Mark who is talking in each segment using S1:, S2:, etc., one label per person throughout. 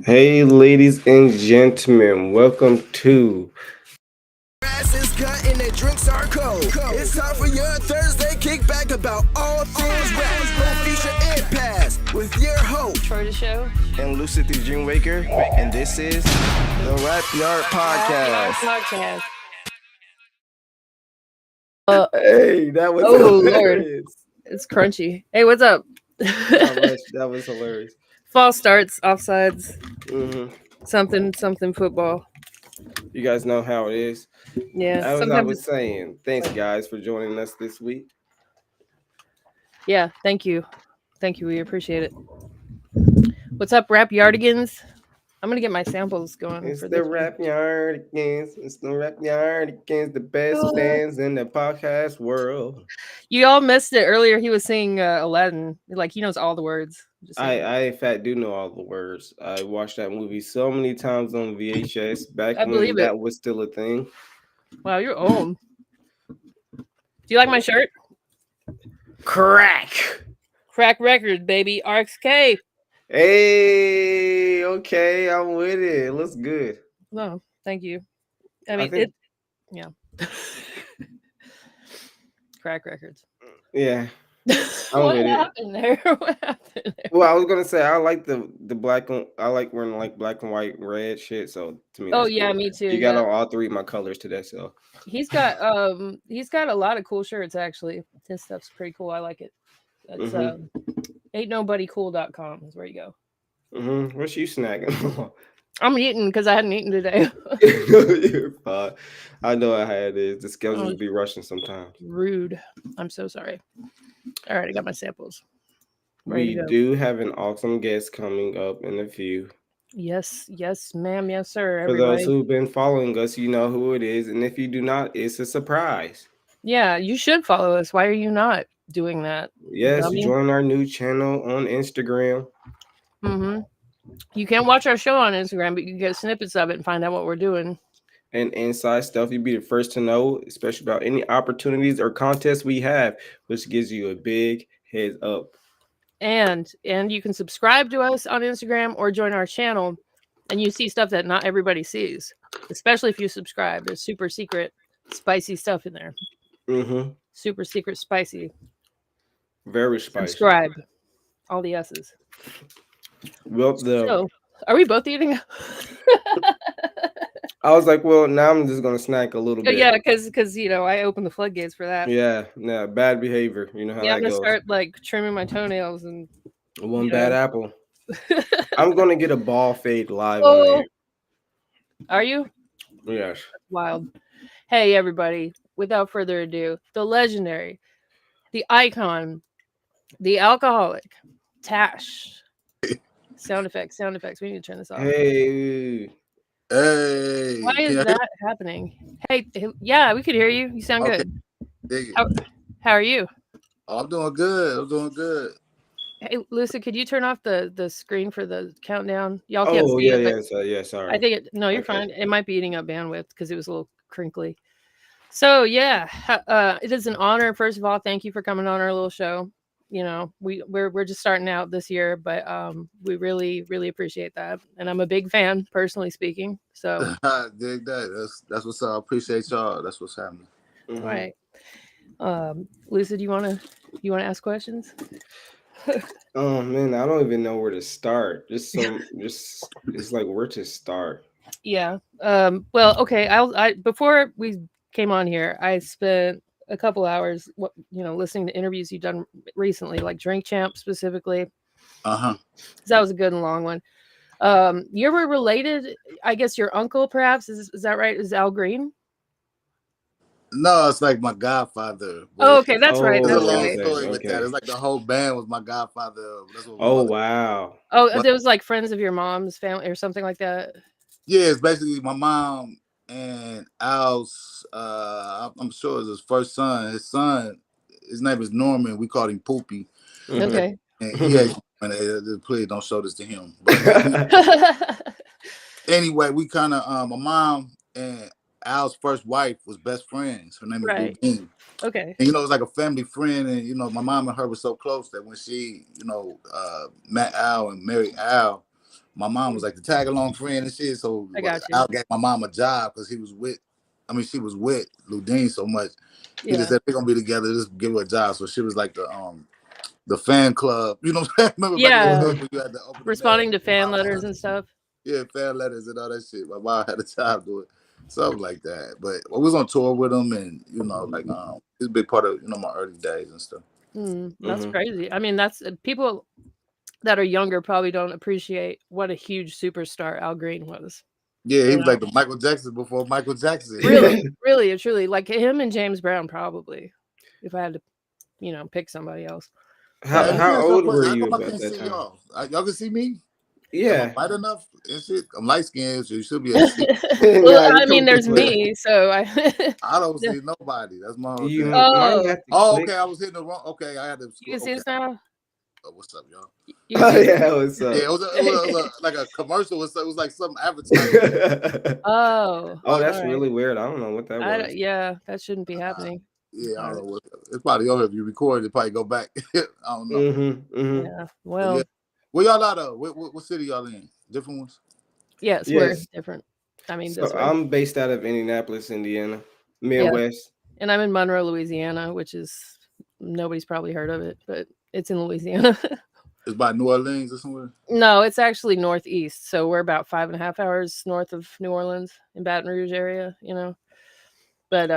S1: Hey, ladies and gentlemen, welcome to
S2: Grass is cut and the drinks are cold. It's time for your Thursday kickback about all things rap. No feature and pass with your host
S3: Troydashow
S2: and Lucid the Dreamwaker, and this is the Rap Yard Podcast.
S3: podcast.
S1: Hey, that was
S3: Oh Lord,
S1: hilarious.
S3: it's crunchy. Hey, what's up?
S1: That was hilarious.
S3: Fall starts, offsides,
S1: hmm
S3: something football.
S1: You guys know how it is.
S3: Yeah,
S1: As I
S3: sometimes
S1: was saying, thanks guys for joining us this week.
S3: yeah. Thank you. We appreciate it. What's up, Rap Yardigans? I'm gonna get my samples going
S1: It's
S3: for
S1: the
S3: this.
S1: Rap Yard against. It's the Rap Yard against the best fans in the podcast world.
S3: You all missed it earlier. He was singing Aladdin. Like he knows all the words. Just saying.
S1: I in fact do know all the words. I watched that movie so many times on VHS back
S3: I
S1: when
S3: believe it.
S1: that was still a thing.
S3: Wow, you're old. Do you like my shirt? Crack records, baby. RXK.
S1: Hey, okay, I'm with it. It looks good.
S3: No, thank you. I mean,
S1: think-
S3: yeah. Crack records.
S1: Yeah.
S3: What
S1: with it.
S3: happened there? What happened there?
S1: Well, I was gonna say I like the black one. I like wearing like black and white and red shit. So to me,
S3: Oh
S1: that's
S3: yeah,
S1: cool.
S3: me too.
S1: You got
S3: Yeah.
S1: on all three of my colors today. So
S3: He's got a lot of cool shirts actually. His stuff's pretty cool. I like it. That's ain'tnobodycool.com is where you go.
S1: What's you snacking?
S3: I'm eating because I hadn't eaten today.
S1: You're fine. I know how it is. The schedules be rushing sometimes.
S3: Rude. I'm so sorry. All right, I got my samples. Ready
S1: We
S3: to go.
S1: do have an awesome guest coming up in a few.
S3: Yes, ma'am, yes, sir.
S1: For
S3: Everybody.
S1: those who've been following us, you know who it is. And if you do not, it's a surprise.
S3: Yeah, you should follow us. Why are you not doing that?
S1: Yes,
S3: Dummy?
S1: join our new channel on Instagram.
S3: You can't watch our show on Instagram, but you can get snippets of it and find out what we're doing.
S1: And inside stuff, you'll be the first to know, especially about any opportunities or contests we have, which gives you a big heads up.
S3: And you can subscribe to us on Instagram or join our channel, and you see stuff that not everybody sees, especially if you subscribe. There's super secret, spicy stuff in there. Super secret, spicy.
S1: Very spicy.
S3: Subscribe. All the S's.
S1: Well,
S3: So, are we both eating?
S1: I was like, well, now I'm just gonna snack a little bit.
S3: Yeah, because I opened the floodgates for that.
S1: Yeah, bad behavior. You know how
S3: Yeah, I'm
S1: that
S3: gonna
S1: goes.
S3: start like trimming my toenails and
S1: One bad apple. I'm gonna get a ball fade live on
S3: Oh,
S1: there.
S3: are you?
S1: Yes.
S3: Wild. Hey, everybody. Without further ado, the legendary, the icon, the alcoholic, Tash. Sound effects. We need to turn this off.
S1: Hey.
S3: Why is that happening? Hey, yeah, we could hear you. You sound good. How are you?
S4: Oh, I'm doing good.
S3: Hey, Lucid, could you turn off the screen for the countdown? Y'all can't
S1: Oh
S3: see
S1: yeah,
S3: it.
S1: yeah, sorry.
S3: I think no, you're fine. It might be eating up bandwidth because it was a little crinkly. So yeah, it is an honor. First of all, thank you for coming on our little show. You know, we're just starting out this year, but we really appreciate that, and I'm a big fan, personally speaking. So
S4: I dig that. That's what's up. I appreciate y'all. That's what's happening.
S3: All right, Lucid, you wanna ask questions?
S1: Oh man, I don't even know where to start. Just it's like where to start.
S3: Yeah. Well, okay. I before we came on here, I spent a couple hours, listening to interviews you've done recently, like Drink Champ specifically. That was a good and long one. You were related, I guess your uncle, perhaps, is that right? Is Al Green?
S4: No, it's like my godfather.
S3: Oh, okay, that's right.
S4: There's
S3: That's
S4: a long
S3: right.
S4: story with that. It's like the whole band was my godfather. That's what
S1: Oh wow.
S3: Oh, there was like friends of your mom's family or something like that.
S4: Yeah, it's basically my mom and Al's. I'm sure it's his first son. His name is Norman. We called him Poopy.
S3: Okay.
S4: And please don't show this to him. But anyway, we kind of my mom and Al's first wife was best friends. Her name is
S3: Right.
S4: Boudin.
S3: Okay.
S4: And it was like a family friend, and my mom and her were so close that when she met Al and married Al, my mom was like the tag along friend and shit. So
S3: I got you.
S4: Al gave my mom a job because she was with Ludine so much. He just said they're gonna be together, just give her a job. So she was like the fan club. You know what I'm saying? Remember back in the day when you had to open
S3: responding to fan letters and stuff.
S4: Yeah, fan letters and all that shit. My mom had a job doing something like that. But I was on tour with him, and like it's a big part of my early days and stuff.
S3: That's crazy. I mean, that's people that are younger probably don't appreciate what a huge superstar Al Green was.
S4: Yeah, he was like the Michael Jackson before Michael Jackson.
S3: Really, truly, like him and James Brown probably. If I had to, pick somebody else.
S1: How old were you about that time?
S4: Y'all can see me?
S1: Yeah.
S4: Am I light enough and shit? I'm light skinned, so you should be able to see.
S3: Well, I mean, there's me, so I
S4: don't see nobody. That's my whole thing.
S3: Okay.
S4: I was hitting the wrong. Okay, I had to.
S3: You can see us now?
S4: What's up, y'all?
S1: What's up?
S4: Yeah, it was like a commercial. It was like some advertising.
S3: Oh,
S1: that's really weird. I don't know what that was.
S3: Yeah, that shouldn't be happening.
S4: Yeah, I don't know. It's probably over if you record it. Probably go back. I don't know.
S3: Yeah, well.
S4: Yeah. Where y'all out of? What city y'all in? Different ones?
S3: Yes, we're different. I mean,
S1: so I'm based out of Indianapolis, Indiana, Midwest.
S3: And I'm in Monroe, Louisiana, which is nobody's probably heard of it, but it's in Louisiana.
S4: It's by New Orleans or somewhere?
S3: No, it's actually northeast. So we're about 5.5 hours north of New Orleans in Baton Rouge area, But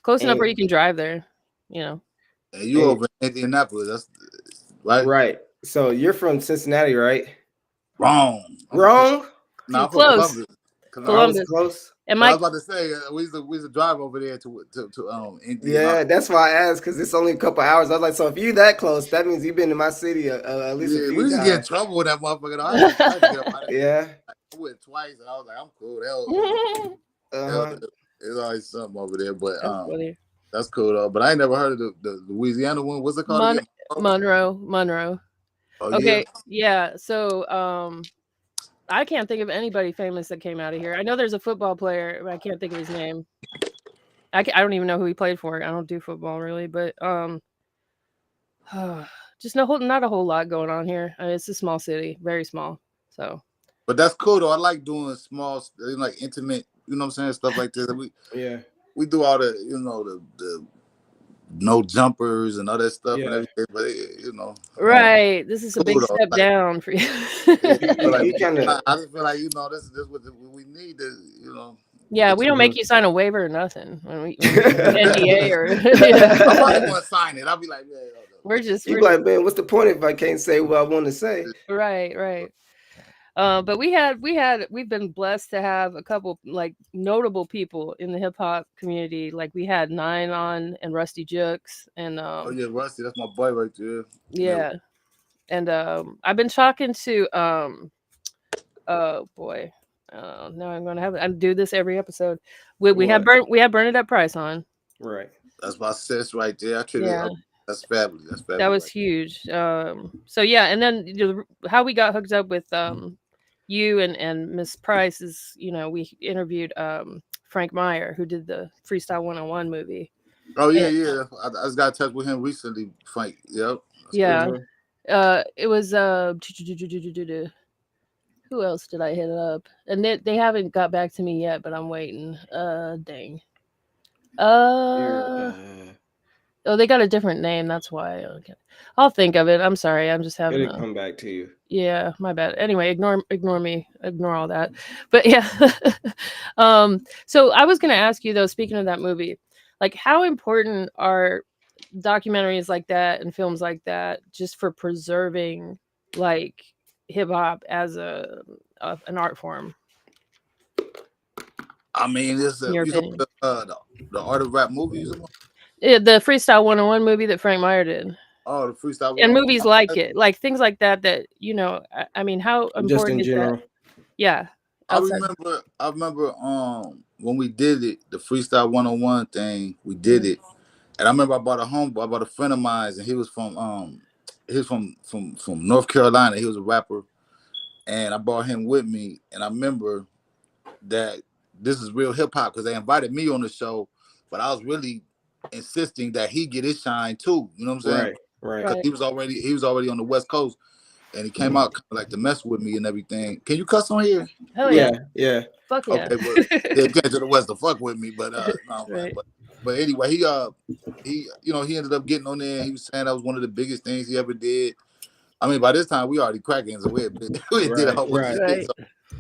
S3: close enough where you can drive there,
S4: And you over in Indianapolis, that's right?
S1: Right. So you're from Cincinnati, right?
S4: Wrong.
S1: No,
S3: I'm close.
S1: Columbus. Close.
S3: And
S4: I was about to say we used to drive over there to Indiana.
S1: Yeah, that's why I asked, because it's only a couple hours. I was like, so if you that close, that means you've been in my city at least a few
S4: we used to get in trouble with that motherfucker. I went twice, and I was like, I'm cool. There's always something over there, but that's cool though. But I ain't never heard of the Louisiana one. What's it called again?
S3: Monroe. Oh, okay, yeah. So I can't think of anybody famous that came out of here. I know there's a football player, but I can't think of his name. I don't even know who he played for. I don't do football really, but just not a whole lot going on here. I mean, it's a small city, very small. So,
S4: but that's cool though. I like doing small, like intimate. You know what I'm saying? Stuff like this. We do all the the no jumpers and all that stuff and everything, but
S3: right. This is a big step down for you.
S4: I just feel like this is what we need to
S3: Yeah, we don't make you sign a waiver or nothing when we NDA or.
S4: I probably want to sign it. I'll be like,
S3: we're just.
S1: You're like, man, what's the point if I can't say what I want to say?
S3: Right. But we've been blessed to have a couple like notable people in the hip hop community. Like we had Nine on and Rusty Jukes and
S4: oh yeah, Rusty, that's my boy right there.
S3: Yeah. And I've been talking to oh boy. Now I'm gonna I do this every episode. We had Bernadette Price on.
S1: Right.
S4: That's my sis right there. That's fabulous.
S3: That was huge. So yeah, and then how we got hooked up with you and Miss Price is, we interviewed Frank Meyer, who did the Freestyle 101 movie.
S4: Oh yeah. I just got in touch with him recently, Frank. Yep.
S3: Yeah. It was who else did I hit up? And they haven't got back to me yet, but I'm waiting. Dang. Oh, they got a different name. That's why. Okay. I'll think of it. I'm sorry. I'm just having
S1: It'll come back to you.
S3: Yeah, my bad. Anyway, ignore me. Ignore all that. But yeah. So I was going to ask you though, speaking of that movie, like how important are documentaries like that and films like that just for preserving like hip hop as an art form?
S4: I mean, it's the Art of Rap movies.
S3: Yeah, the Freestyle 101 movie that Frank Meyer did.
S4: Oh, the Freestyle 101.
S3: And movies like it, like things like that. I mean, how important
S1: just in
S3: is
S1: general?
S3: that? Yeah.
S4: I remember when we did it, the Freestyle 101 thing, we did it. And I remember I bought a friend of mine, and he was from North Carolina. He was a rapper. And I brought him with me. And I remember that this is real hip hop because they invited me on the show, but I was really insisting that he get his shine too. You know what I'm saying?
S1: Right.
S4: Because he was already on the West Coast. and he came out kind of like to mess with me and everything. Can you cuss on here?
S3: Hell yeah.
S1: Yeah.
S3: Fuck yeah.
S4: Okay, well, they came to the West to fuck with me, but no,
S3: right.
S4: but anyway, he you know, he ended up getting on there. He was saying that was one of the biggest things he ever did. I mean, by this time we already crackheads, and we did a whole bunch of shit. So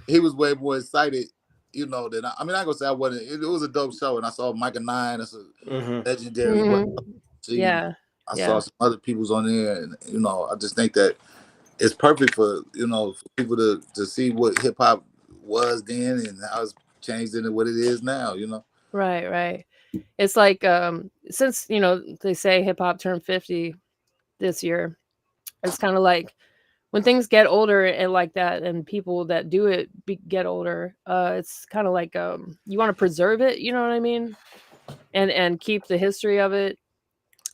S4: he was way more excited, you know, than I mean, I ain't gonna say I wasn't. It was a dope show, and I saw Micah 9. That's a legendary.
S3: Yeah.
S4: I saw some other people's on there, and you know, I just think that it's perfect for, you know, for people to see what hip hop was then and how it's changed into what it is now, you know.
S3: Right. It's like since, you know, they say hip hop turned 50 this year, it's kind of like when things get older and like that, and people that do it get older, it's kind of like you want to preserve it, you know what I mean, and keep the history of it.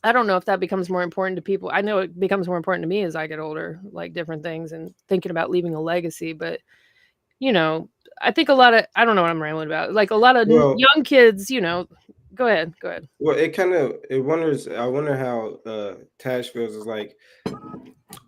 S3: I don't know if that becomes more important to people. I know it becomes more important to me as I get older, like different things and thinking about leaving a legacy. But, you know, I think a lot of, I don't know what I'm rambling about. Like a lot of young kids, you know, go ahead.
S1: Well, I wonder how Tash feels. Is like,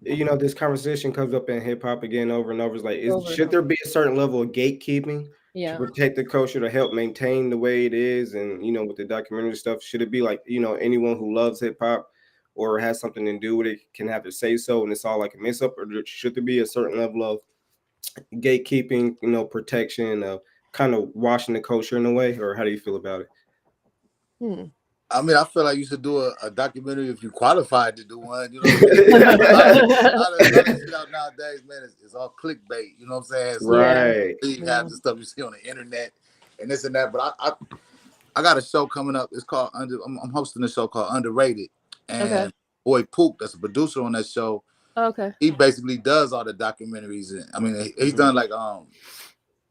S1: you know, this conversation comes up in hip hop again over and over. It's like, should there be a certain level of gatekeeping to protect the culture, to help maintain the way it is? And, you know, with the documentary stuff, should it be like, you know, anyone who loves hip hop or has something to do with it can have to say so, and it's all like a mess up? Or should there be a certain level of gatekeeping, you know, protection, kind of washing the culture in a way? Or how do you feel about it?
S4: I mean, I feel like you should do a documentary if you qualified to do one. You know what I'm saying? a lot of shit out nowadays, man, it's all clickbait. You know what I'm saying? So
S1: right.
S4: You have the stuff you see on the internet and this and that. But I got a show coming up. It's called I'm hosting a show called Underrated. And Boy Pook, that's a producer on that show. He basically does all the documentaries. And I mean, he's done like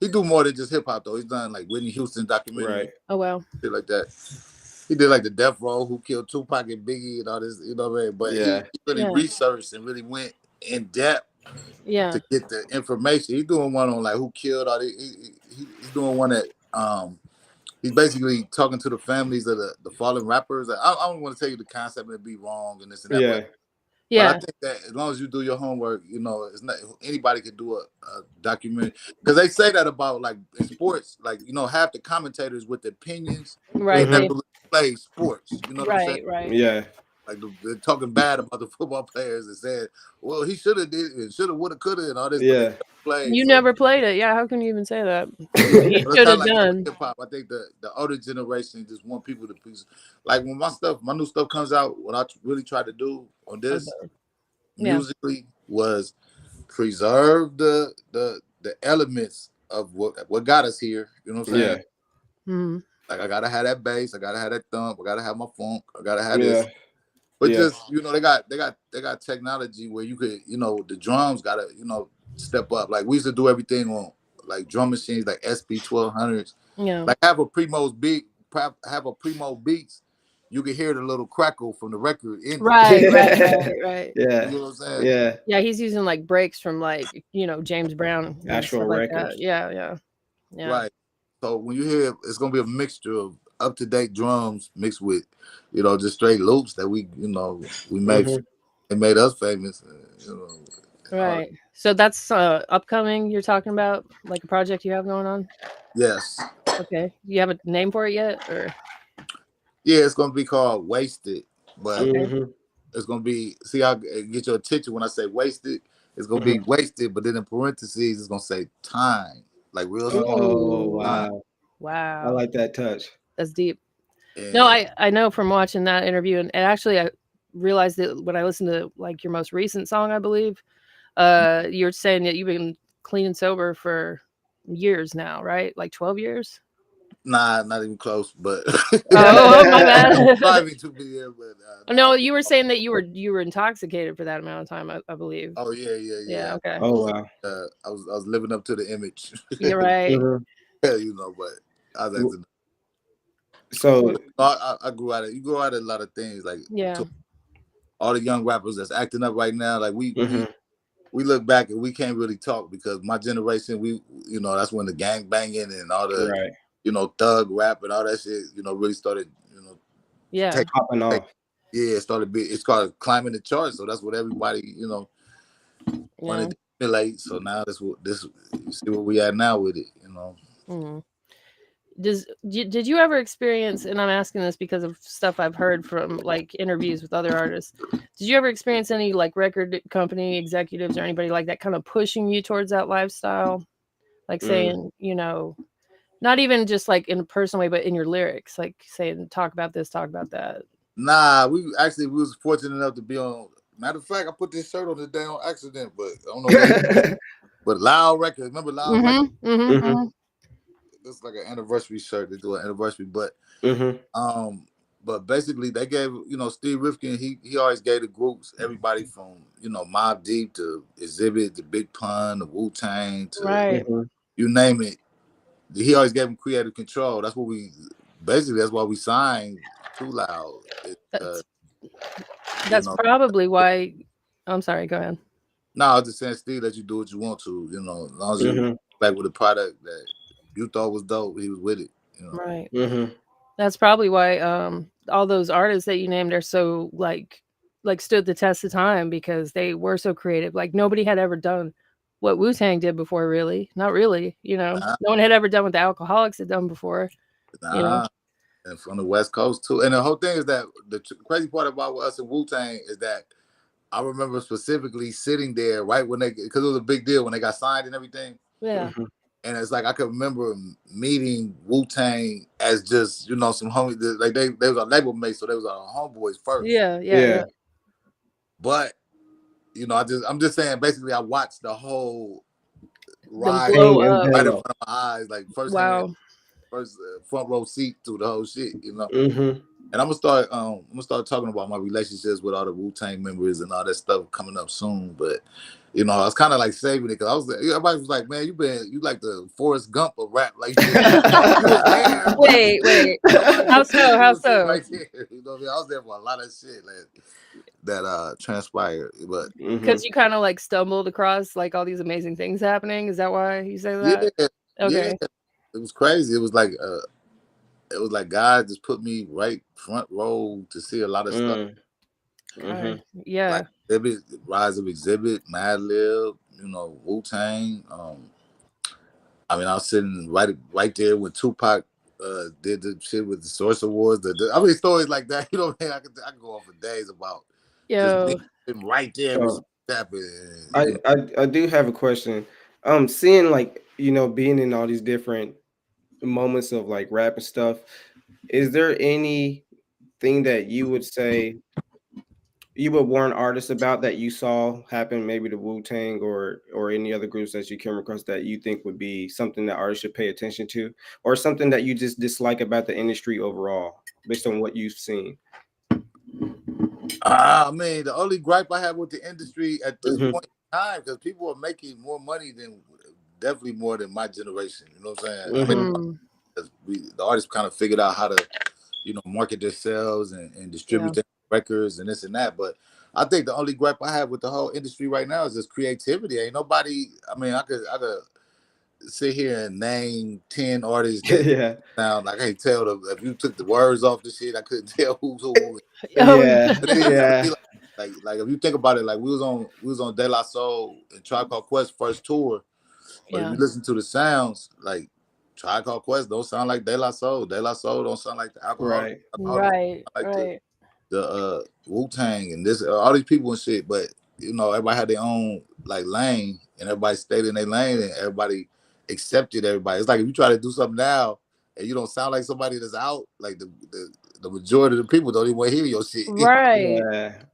S4: he do more than just hip hop though. He's done like Whitney Houston documentary.
S3: Right. Oh wow.
S4: Shit like that. He did like the Death Row, who killed Tupac and Biggie and all this, you know what I mean? But he really researched and really went in depth to get the information. He's doing one on like who killed all the. He's doing one that he's basically talking to the families of the fallen rappers. I don't want to tell you the concept and it'd be wrong and this and that. But I think that as long as you do your homework, you know, it's not anybody can do a documentary, because they say that about like in sports, like, you know, half the commentators with the opinions, they never play sports. You know what I'm saying?
S3: Right.
S1: Yeah.
S4: Like they're talking bad about the football players and saying, well, he should have did it, should have, would have, could have, and all this.
S1: Yeah.
S3: You never played it. Yeah. How can you even say that? He should have done.
S4: Hip-hop. I think the older generation just want people to please. Like when my new stuff comes out, what I really try to do on this musically was preserve the elements of what got us here. You know what I'm saying?
S3: Yeah.
S4: Like I gotta have that bass, I gotta have that thump, I gotta have my funk, I gotta have this. But just, you know, they got technology where you could, you know, the drums gotta, you know, step up. Like we used to do everything on like drum machines like SP 1200s. Yeah. Like have a primo beats, you can hear the little crackle from the record in
S3: right.
S4: Yeah. You know what I'm
S3: saying? Yeah, he's using like breaks from like, you know, James Brown.
S1: Actual records.
S3: Like yeah.
S4: Right. So when you hear, it's gonna be a mixture of up-to-date drums mixed with, you know, just straight loops that we, you know, we made. It made us famous. You know.
S3: Right. So that's upcoming. You're talking about like a project you have going on.
S4: Yes.
S3: Okay. You have a name for it yet, or?
S4: Yeah, it's gonna be called Wasted, but it's gonna be. See, I get your attention when I say wasted. It's gonna be wasted, but then in parentheses, it's gonna say time. Like real.
S1: Oh wow! I like that touch.
S3: That's deep. Yeah. No, I know from watching that interview, and actually I realized that when I listened to like your most recent song, I believe, you're saying that you've been clean and sober for years now, right? Like 12 years.
S4: Nah, not even close. But
S3: oh my bad.
S4: Probably 2 years, but
S3: no, you were saying that you were intoxicated for that amount of time, I believe.
S4: Oh yeah.
S3: Okay.
S1: Oh wow.
S4: I was living up to the image.
S3: You're right.
S4: You know, but I was like,
S1: so
S4: I grew out of. You grow out of a lot of things, like all the young rappers that's acting up right now. Like we look back and we can't really talk because my generation, you know, that's when the gang banging and all the you know, thug rap and all that shit, you know, really started, you know,
S1: popping off.
S4: Yeah, it's called climbing the charts. So that's what everybody, you know, wanted to emulate. So now you see where we at now with it, you know.
S3: Mm-hmm. Did you ever experience, and I'm asking this because of stuff I've heard from like interviews with other artists, did you ever experience any like record company executives or anybody like that kind of pushing you towards that lifestyle? Like saying, you know, not even just like in a personal way, but in your lyrics, like saying, talk about this, talk about that.
S4: Nah, we was fortunate enough to be on. Matter of fact, I put this shirt on today on accident, but I don't know where. But Loud Records, remember Loud Records? It's like an anniversary shirt. They do an anniversary, but but basically they gave, you know, Steve Rifkin. He always gave the groups, everybody from, you know, Mobb Deep to Exhibit to Big Pun to Wu-Tang to you name it. He always gave them creative control. That's what that's why we signed Too Loud.
S3: That's probably why. I'm sorry. Go ahead.
S4: No, I was just saying, Steve, that you do what you want to. You know, as long as you back with a product that you thought was dope, he was with it. You know?
S3: Right. That's probably why all those artists that you named are so like stood the test of time, because they were so creative. Like nobody had ever done what Wu-Tang did before, really. Not really, you know. No one had ever done what the Alkaholiks had done before. You know?
S4: And from the West Coast too. And the whole thing is that the crazy part about us and Wu-Tang is that I remember specifically sitting there right when because it was a big deal when they got signed and everything.
S3: Yeah.
S4: And it's like I could remember meeting Wu-Tang as just, you know, some homies. Like they was our label mates, so they was our homeboys first.
S3: Yeah.
S4: But you know, I'm just saying, basically, I watched the whole ride right in front of my eyes, like first front row seat through the whole shit, you know. And I'm gonna start talking about my relationships with all the Wu-Tang members and all that stuff coming up soon. But you know, I was kind of like saving it because everybody was like, "Man, you like the Forrest Gump of rap, like you was there."
S3: Wait, how so?
S4: Right there, you know what I mean? I was there for a lot of shit that transpired, but
S3: because you kind of like stumbled across like all these amazing things happening. Is that why you say that?
S4: Yeah.
S3: Okay.
S4: Yeah. It was crazy. It was like God just put me right front row to see a lot of stuff.
S3: Yeah.
S4: Like Rise of Exhibit, Madlib, you know, Wu-Tang. I mean, I was sitting right there when Tupac did the shit with the Source Awards. I mean, stories like that. You know what I mean? I could go on for days about just being right there.
S1: I do have a question. Seeing like, you know, being in all these different moments of like rap and stuff, is there anything that you would say you would warn artists about that you saw happen, maybe the Wu-Tang or any other groups that you came across that you think would be something that artists should pay attention to, or something that you just dislike about the industry overall based on what you've seen?
S4: I mean, the only gripe I have with the industry at this point in time, because people are making more money definitely more than my generation. You know what I'm saying? I mean, the artists kind of figured out how to, you know, market themselves and distribute their records and this and that. But I think the only gripe I have with the whole industry right now is just creativity. Ain't nobody. I mean, I could sit here and name 10 artists that sound like I can't tell if you took the words off the shit, I couldn't tell who's who. Like if you think about it, like we was on De La Soul and Tribe Called Quest first tour, but if you listen to the sounds, like Tribe Called Quest don't sound like De La Soul. De La Soul don't sound like the Alcoholics.
S3: Right.
S4: The Wu-Tang and this all these people and shit. But you know, everybody had their own like lane, and everybody stayed in their lane, and everybody accepted everybody. It's like if you try to do something now and you don't sound like somebody that's out, like the majority of the people don't even want to hear your shit.
S3: Right.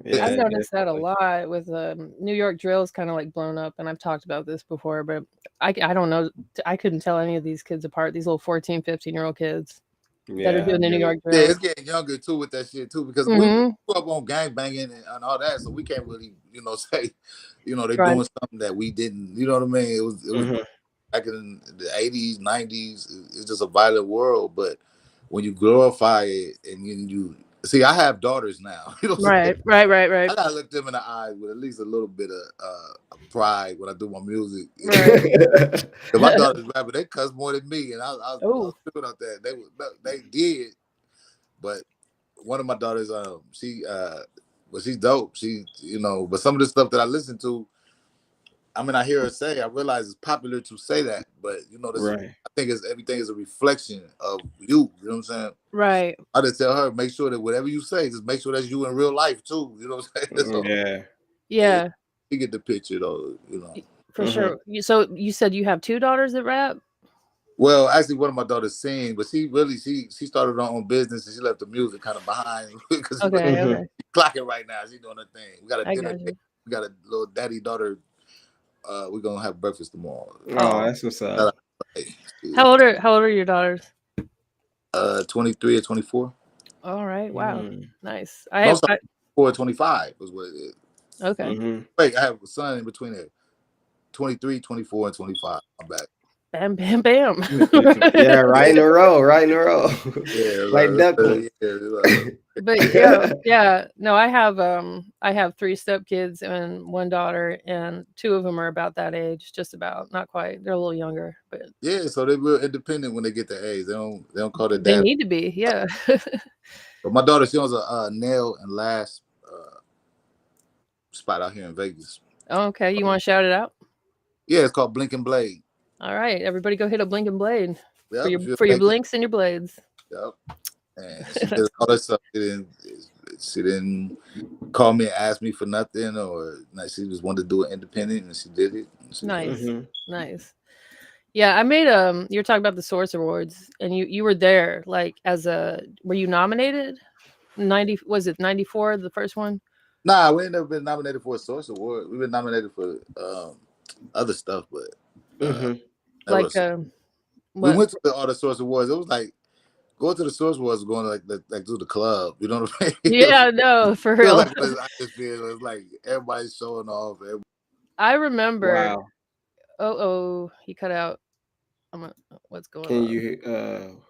S3: I've noticed that a lot with New York Drill's kind of like blown up, and I've talked about this before, but I don't know. I couldn't tell any of these kids apart, these little 14, 15-year-old kids that are doing the New York Drill.
S4: Yeah, it's getting younger too with that shit too, because we grew up on gangbanging and all that, so we can't really, you know, say, you know, they're doing something that we didn't, you know what I mean? It was back in the 80s, 90s, it's just a violent world. But when you glorify it and you see, I have daughters now. You know what I'm saying?
S3: Right.
S4: I gotta look them in the eyes with at least a little bit of pride when I do my music. If my daughters rapping, they cuss more than me, and I was tripping out that. They did, but one of my daughters, she's dope. She, you know, but some of the stuff that I listen to, I mean, I hear her say, I realize it's popular to say that, but you know, I think everything is a reflection of you. You know what I'm saying?
S3: Right.
S4: I just tell her, make sure that whatever you say, just make sure that's you in real life too. You know what I'm saying? So,
S3: yeah.
S4: You get the picture though, you know.
S3: For sure. So you said you have 2 daughters that rap?
S4: Well, actually, one of my daughters sing, but she started her own business and she left the music kind of behind because she's clocking right now. She's doing her thing. We got a dinner date. We got a little daddy-daughter. We're gonna have breakfast tomorrow.
S1: Oh, that's what's up.
S3: How old are your daughters?
S4: 23 or 24.
S3: All right. Wow. Nice.
S4: I have 24 or 25 was what it is.
S3: Okay.
S4: Wait, I have a son in between there. 23, 24, and 25. I'm back.
S3: Bam, bam, bam.
S1: Yeah, right in a row.
S4: Yeah,
S1: like that.
S3: But yeah. No, I have 3 stepkids and 1 daughter, and 2 of them are about that age, just about, not quite. They're a little younger, but
S4: yeah, so they're real independent when they get their age. They don't call their dad.
S3: They need to be, yeah.
S4: But my daughter, she owns a nail and lash spot out here in Vegas.
S3: Oh, okay, you want to shout it out?
S4: Yeah, it's called Blink and Blade.
S3: All right, everybody go hit a Blink and Blade for your blinks and your blades.
S4: Yep. And she did all that stuff. She didn't call me and ask me for nothing, or she just wanted to do it independent, and she did it.
S3: Nice. Yeah, I made you're talking about the Source Awards, and you were there, like, were you nominated? 90, was it 94, the first one?
S4: Nah, we ain't never been nominated for a Source Award. We've been nominated for other stuff, but
S3: like
S4: we went to all the Source Awards. It was like going to the Source Awards, going like to the club. You know what I mean?
S3: Yeah, no, for real.
S4: Like, I just feel it's like everybody's showing off.
S3: I remember.
S1: Wow.
S3: Oh, he cut out. What's going on?
S1: Can you?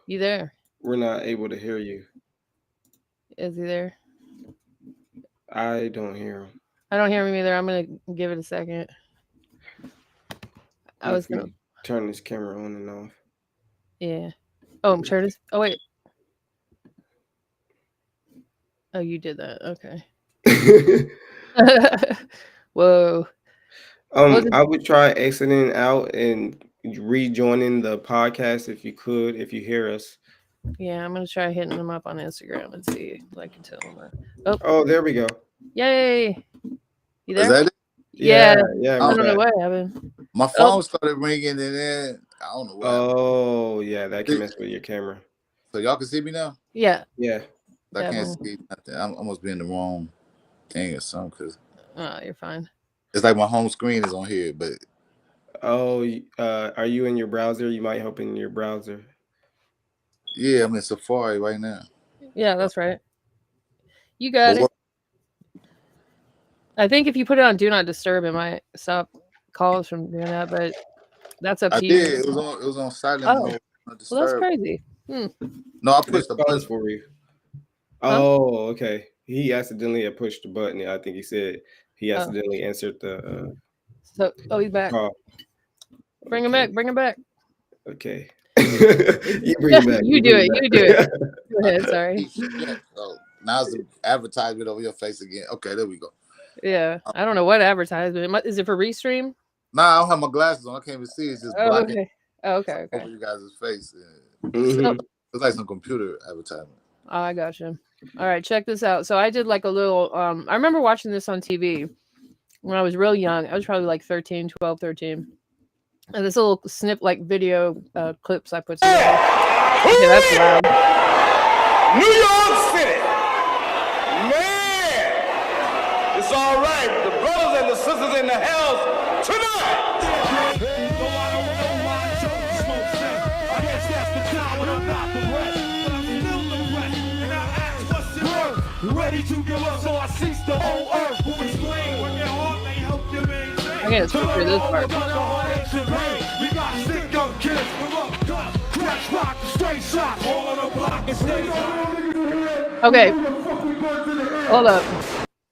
S3: You there?
S1: We're not able to hear you.
S3: Is he there?
S1: I don't hear him.
S3: I don't hear him either. I'm gonna give it a second. I was gonna
S1: turn this camera on and off.
S3: Yeah. Oh, I'm turning this. Oh wait. Oh, you did that. Okay. Whoa.
S1: I would try exiting out and rejoining the podcast if you could, if you hear us.
S3: Yeah, I'm gonna try hitting them up on Instagram and see if I can tell them.
S1: Oh, there we go.
S3: Yay! You there?
S4: Is that it?
S3: Yeah. I don't know what happened.
S4: My phone started ringing, and then I don't know what happened.
S1: Oh, yeah, that can mess with your camera.
S4: So y'all can see me now?
S3: Yeah.
S4: I can't see nothing. I must be in the wrong thing or something. Cause
S3: you're fine.
S4: It's like my home screen is on here, but
S1: are you in your browser? You might open your browser.
S4: Yeah, I'm in Safari right now.
S3: Yeah, that's right. You got it. I think if you put it on Do Not Disturb, it might stop calls from doing that, but that's up to you.
S4: It was on silent mode.
S3: Well, that's crazy.
S4: No, I pushed the button
S1: for you. Oh, okay. He accidentally had pushed the button. I think he said he accidentally answered the.
S3: He's back. Call. Bring him back. Bring him back.
S1: Okay. You bring him back.
S3: You do it. Go ahead. Sorry.
S4: So now it's the advertisement over your face again. Okay, there we go.
S3: Yeah, I don't know what advertisement. Is it for Restream?
S4: Nah, I don't have my glasses on. I can't even see. It's just blocking.
S3: Okay.
S4: Over you guys' face. It's like some computer advertisement.
S3: Oh, I got you. All right, check this out. So I did like a little. I remember watching this on TV when I was real young. I was probably like 13. And this little like video clips I put together. Okay, that's loud.
S5: New York City. Man, it's all right. The brothers and the sisters in the house tonight. Ready to give up, so I cease the whole earth. Who explain when your heart may help you maintain.
S3: I gotta skip through this part.
S5: We got sick young kids with up guns, crash rock, straight shots, all on the block and stay.
S3: Okay, hold up.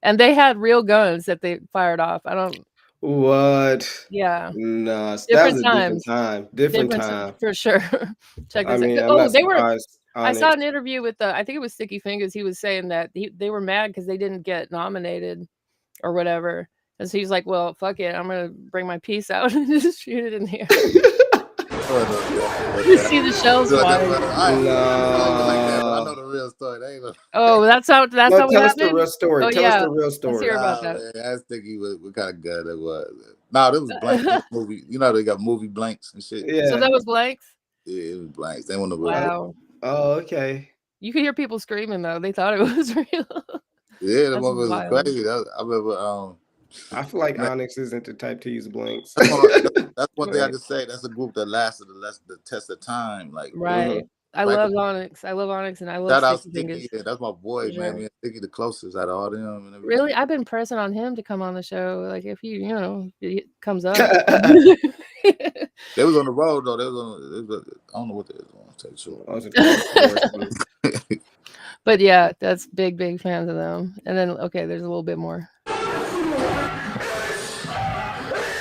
S3: And they had real guns that they fired off. I don't.
S1: What?
S3: Yeah.
S1: No,
S3: different
S1: time. Different time
S3: for sure. Check this out.
S1: Oh,
S3: they were. I saw an interview with I think it was Sticky Fingers. He was saying that they were mad because they didn't get nominated or whatever. And so he's like, well, fuck it, I'm gonna bring my piece out and just shoot it in here. You see the shells flying.
S4: I know the real story.
S3: Oh, that's how what
S1: tell
S3: happened?
S1: us the real story.
S3: Oh,
S1: Tell us the real story.
S3: Let's hear about that.
S4: Man, I was thinking what kind of gun it was. No, it was blanks. Movie. You know they got movie blanks and shit.
S3: Yeah. So that was blanks?
S4: Yeah, it was blanks. They want to.
S3: Wow.
S1: Oh, okay.
S3: You could hear people screaming though. They thought it was real.
S4: Yeah, the one was crazy. I remember.
S1: I feel like Onyx isn't the type to use blanks.
S4: That's one thing I can say. That's a group that lasted the test of time. Like
S3: right. I love Onyx. I love Onyx, and I love Sticky.
S4: Yeah, that's my boy, man. Me and Sticky the closest out of all them. And
S3: really, I've been pressing on him to come on the show. Like if it comes up.
S4: They was on the road though. They was on. I don't know what they was on.
S3: But yeah, that's big fans of them. And then there's a little bit more.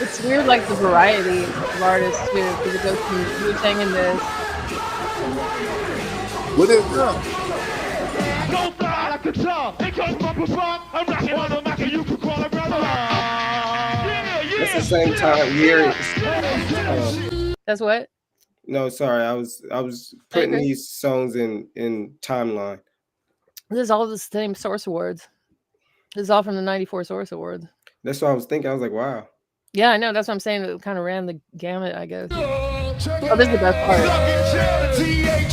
S3: It's weird, like the variety of artists too, because it goes from Wu-Tang and this.
S4: What is that?
S5: Don't fly like a dog. They come from above. I'm rocking on the mic and you can call it brother.
S1: It's the same time year.
S3: That's what?
S1: No, sorry. I was putting these songs in timeline.
S3: This is all the same Source Awards. This is all from the '94 Source Awards.
S1: That's what I was thinking. I was like, wow.
S3: Yeah, I know. That's what I'm saying. It kind of ran the gamut, I guess. Oh, this is the best part.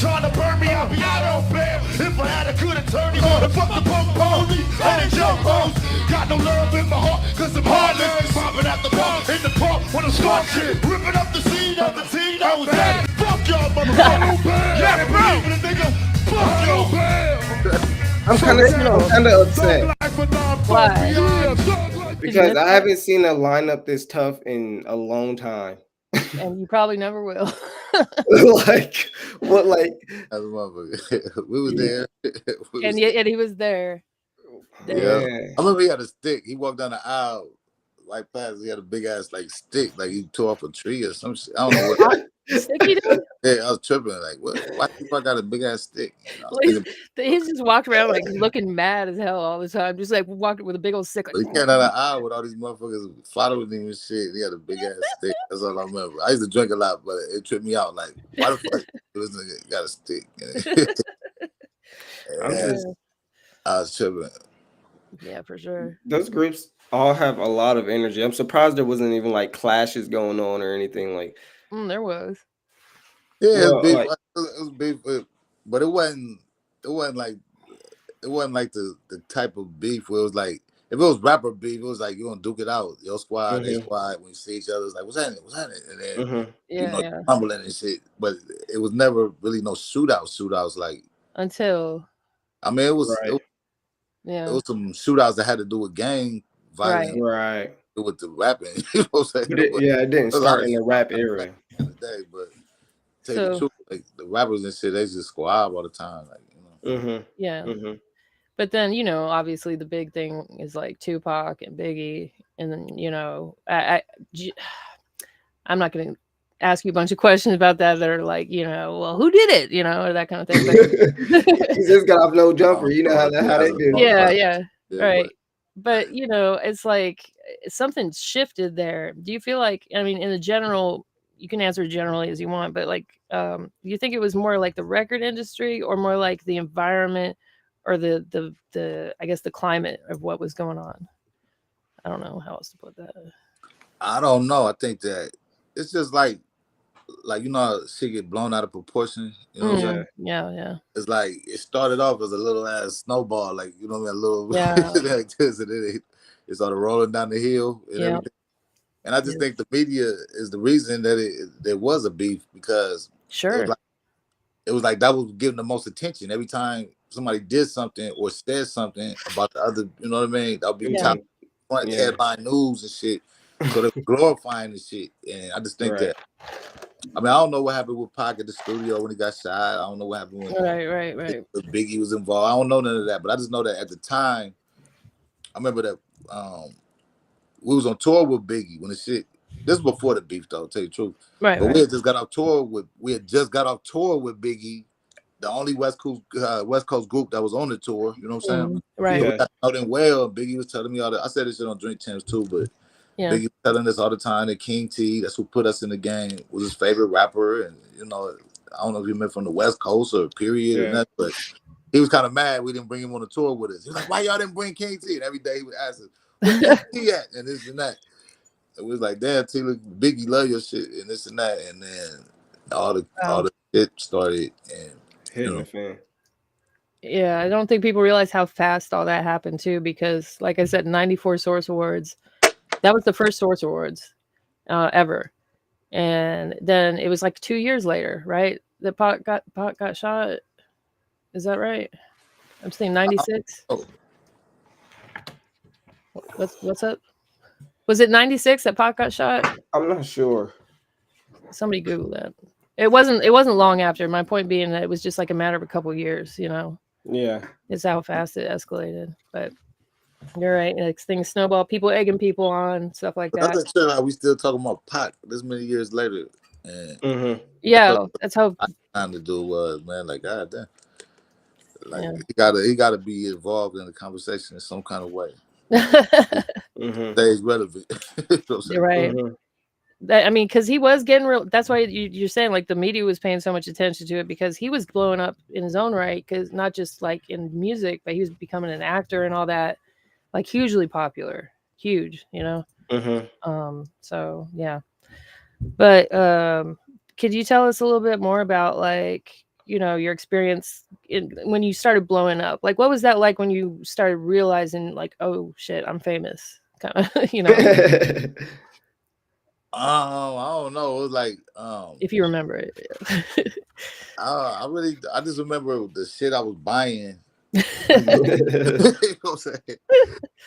S5: Trying to burn me out, I don't bear. If I had a good attorney, fuck the punk pony and the jump hoes. Got no love in my heart, cause I'm heartless. Popping at the pump, in the pump, when I'm scorching. Ripping up the scene of the team that was bad. Fuck y'all, motherfucker. Yeah, bro. Fuck your band.
S1: I'm kind of upset.
S3: Why?
S1: Because I haven't seen a lineup this tough in a long time.
S3: And you probably never will.
S1: Like what? Like
S4: we was there.
S3: And he was there.
S4: Yeah. I remember he had a stick. He walked down the aisle right past. He had a big ass like stick, like he tore off a tree or some shit. I don't know what.
S3: Sticky dude?
S4: Yeah, I was tripping. Like, what? Why people got a big ass stick?
S3: He's just walked around like looking mad as hell all the time, just like walking with a big old stick. Like,
S4: he came down the aisle with all these motherfuckers following him and shit. He had a big ass stick. That's all I remember. I used to drink a lot, but it tripped me out. Like, why the fuck this nigga got a stick? I was tripping.
S3: Yeah, for sure.
S1: Those groups all have a lot of energy. I'm surprised there wasn't even like clashes going on or anything like.
S3: There was.
S4: Yeah, it was beef, but it wasn't like the type of beef where it was like if it was rapper beef, it was like you're gonna duke it out, your squad, their squad. When you see each other, it's like what's happening, and then tumbling and shit. But it was never really no shootouts like
S3: until.
S4: I mean, it was some shootouts that had to do with gang violence,
S1: right?
S4: With the rapping, you know what I'm saying?
S1: It didn't start in the rap era.
S4: In the day, but tell you the truth, like the rappers and shit, they just squab all the time, like
S3: But then obviously the big thing is like Tupac and Biggie, and then I'm not gonna ask you a bunch of questions about that are like well, who did it, or that kind of thing.
S1: He just got off no jumper, you know how they do.
S3: Yeah, right. But it's like something shifted there. Do you feel like, I mean, in the general, you can answer generally as you want, but like, do you think it was more like the record industry or more like the environment or the I guess the climate of what was going on? I don't know how else to put that.
S4: I don't know. I think that it's just like shit get blown out of proportion. You know what I'm saying?
S3: Yeah.
S4: It's like it started off as a little ass snowball, like a little like this, and then it started rolling down the hill and everything. And I just think the media is the reason that there was a beef because it was like that was giving the most attention every time somebody did something or said something about the other. You know what I mean? That would be top front headline news and shit. So they're glorifying the shit, and I just think that. I mean, I don't know what happened with Pac at the studio when he got shot. I don't know what happened when Biggie was involved. I don't know none of that, but I just know that at the time, I remember that we was on tour with Biggie when the shit. This was before the beef, though. To tell you the truth, but we had just got off tour with Biggie, the only West Coast group that was on the tour. You know what I'm saying?
S3: Right.
S4: So I know them well. Biggie was telling me all that. I said this shit on Drink Champs too, but Biggie was telling us all the time that King T, that's who put us in the game, was his favorite rapper. And, you know, I don't know if he meant from the West Coast or period or nothing, but he was kind of mad we didn't bring him on the tour with us. He was like, why y'all didn't bring King T? And every day he would ask us, where King T at? And this and that. It was like, damn, T, look, Biggie love your shit and this and that. And then all the shit started and
S1: hitting the fan.
S3: Yeah, I don't think people realize how fast all that happened too, because like I said, 94 Source Awards. That was the first Source Awards ever. And then it was like 2 years later, right? That Pac got shot. Is that right? I'm saying 96. What's up? Was it 96 that Pac got shot?
S1: I'm not sure.
S3: Somebody Google that. It wasn't long after. My point being that it was just like a matter of a couple years, you know.
S1: Yeah.
S3: It's how fast it escalated. But you're right. Like, things snowball, people egging people on, stuff like that.
S4: That's how we still talking about Pac this many years later. And
S3: yeah, that's how
S4: time to do was, man. Like, God damn. Like he gotta be involved in the conversation in some kind of way. Stays relevant. You know
S3: you're right. I mean, because he was getting real. That's why you're saying like the media was paying so much attention to it, because he was blowing up in his own right. Because not just like in music, but he was becoming an actor and all that, like hugely popular, huge, you know. So yeah, but could you tell us a little bit more about like, you know, your experience when you started blowing up? Like, what was that like when you started realizing like, oh shit, I'm famous, kind of, you know?
S4: I don't know. It was like
S3: if you remember it.
S4: I just remember the shit I was buying. You know what I'm saying?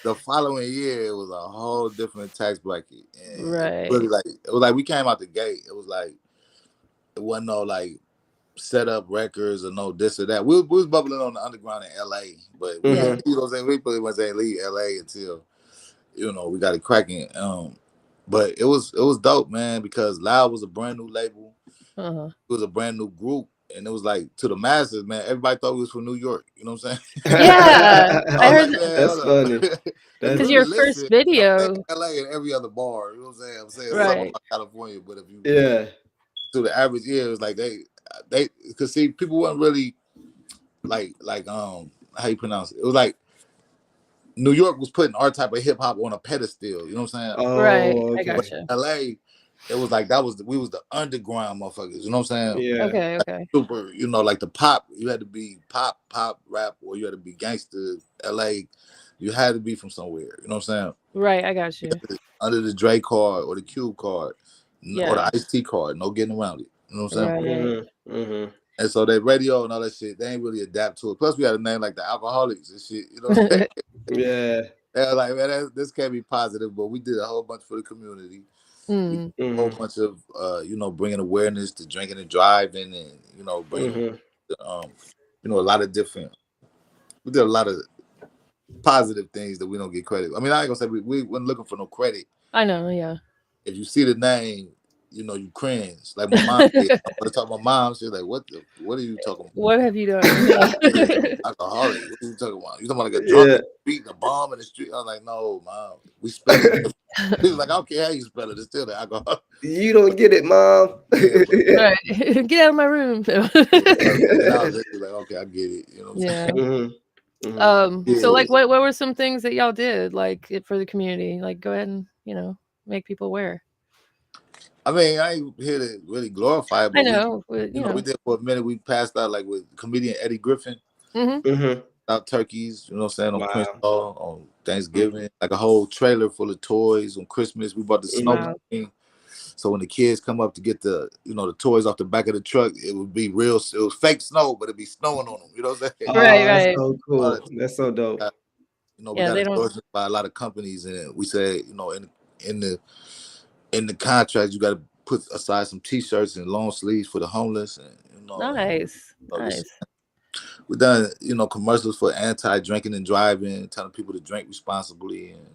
S4: The following year it was a whole different tax bracket. And it was like we came out the gate. It was like it wasn't no like set up records or no this or that. We was bubbling on the underground in LA, but you know what I'm saying? We pretty much ain't leave LA until, you know, we got it cracking. But it was dope, man, because Loud was a brand new label. It was a brand new group, and it was like to the masses, man. Everybody thought we was from New York. You know what I'm saying?
S3: Yeah, I heard
S4: like,
S1: that's funny.
S3: Because your first video,
S4: LA and every other bar. You know what I'm saying?
S3: Right.
S4: Something about California, but if you to the average ear, it was like they because see people weren't really like how you pronounce it. It was like New York was putting our type of hip hop on a pedestal, you know what I'm saying?
S1: Oh,
S3: right.
S1: okay.
S3: I gotcha.
S4: LA, it was like we was the underground motherfuckers, you know what I'm saying?
S1: Yeah.
S3: Okay.
S4: Like super, you know, like the pop, you had to be pop rap, or you had to be gangster. LA, you had to be from somewhere, you know what I'm saying?
S3: Right, I got you.
S4: Under the Dre card or the Cube card, or the Ice-T card, no getting around it. You know what I'm saying?
S3: Right.
S4: And so that radio and all that shit, they ain't really adapt to it. Plus, we had a name like the Alkaholiks and shit. You know what I'm saying?
S1: Yeah.
S4: They're like, man, this can't be positive, but we did a whole bunch for the community. We did a whole bunch of, you know, bringing awareness to drinking and driving, and you know, bringing, you know, a lot of different. We did a lot of positive things that we don't get credit. I mean, I ain't gonna say we weren't looking for no credit.
S3: I know, yeah.
S4: If you see the name, you know, you cringe. Like my mom did. I want to talk to my mom. She's like, what are you talking about?
S3: What have you done?
S4: Alcoholic. What are you talking about? You talking about like a drunk beating a bomb in the street? I was like, no, Mom. We spell it. He was like, I don't care how you spell it. It's still the alcohol.
S1: You don't get it, Mom.
S3: Right. Get out of my room.
S4: I was like, okay, I get it. You know what I'm saying?
S3: So like what were some things that y'all did like for the community? Like go ahead and, you know, make people aware.
S4: I mean, I ain't here to really glorify it, but
S3: I know.
S4: you know, we did for a minute. We passed out like with comedian Eddie Griffin. Out turkeys, you know what I'm saying, on Crenshaw, on Thanksgiving, like a whole trailer full of toys. On Christmas, we bought the snow machine. So when the kids come up to get the, you know, the toys off the back of the truck, it would be real. It was fake snow, but it'd be snowing on them. You know what I'm saying?
S3: Right.
S1: That's so cool. That's so dope.
S4: You know, we got endorsed by a lot of companies, and we said, you know, in the contract, you got to put aside some T-shirts and long sleeves for the homeless, and you know,
S3: nice.
S4: We done, you know, commercials for anti-drinking and driving, telling people to drink responsibly. And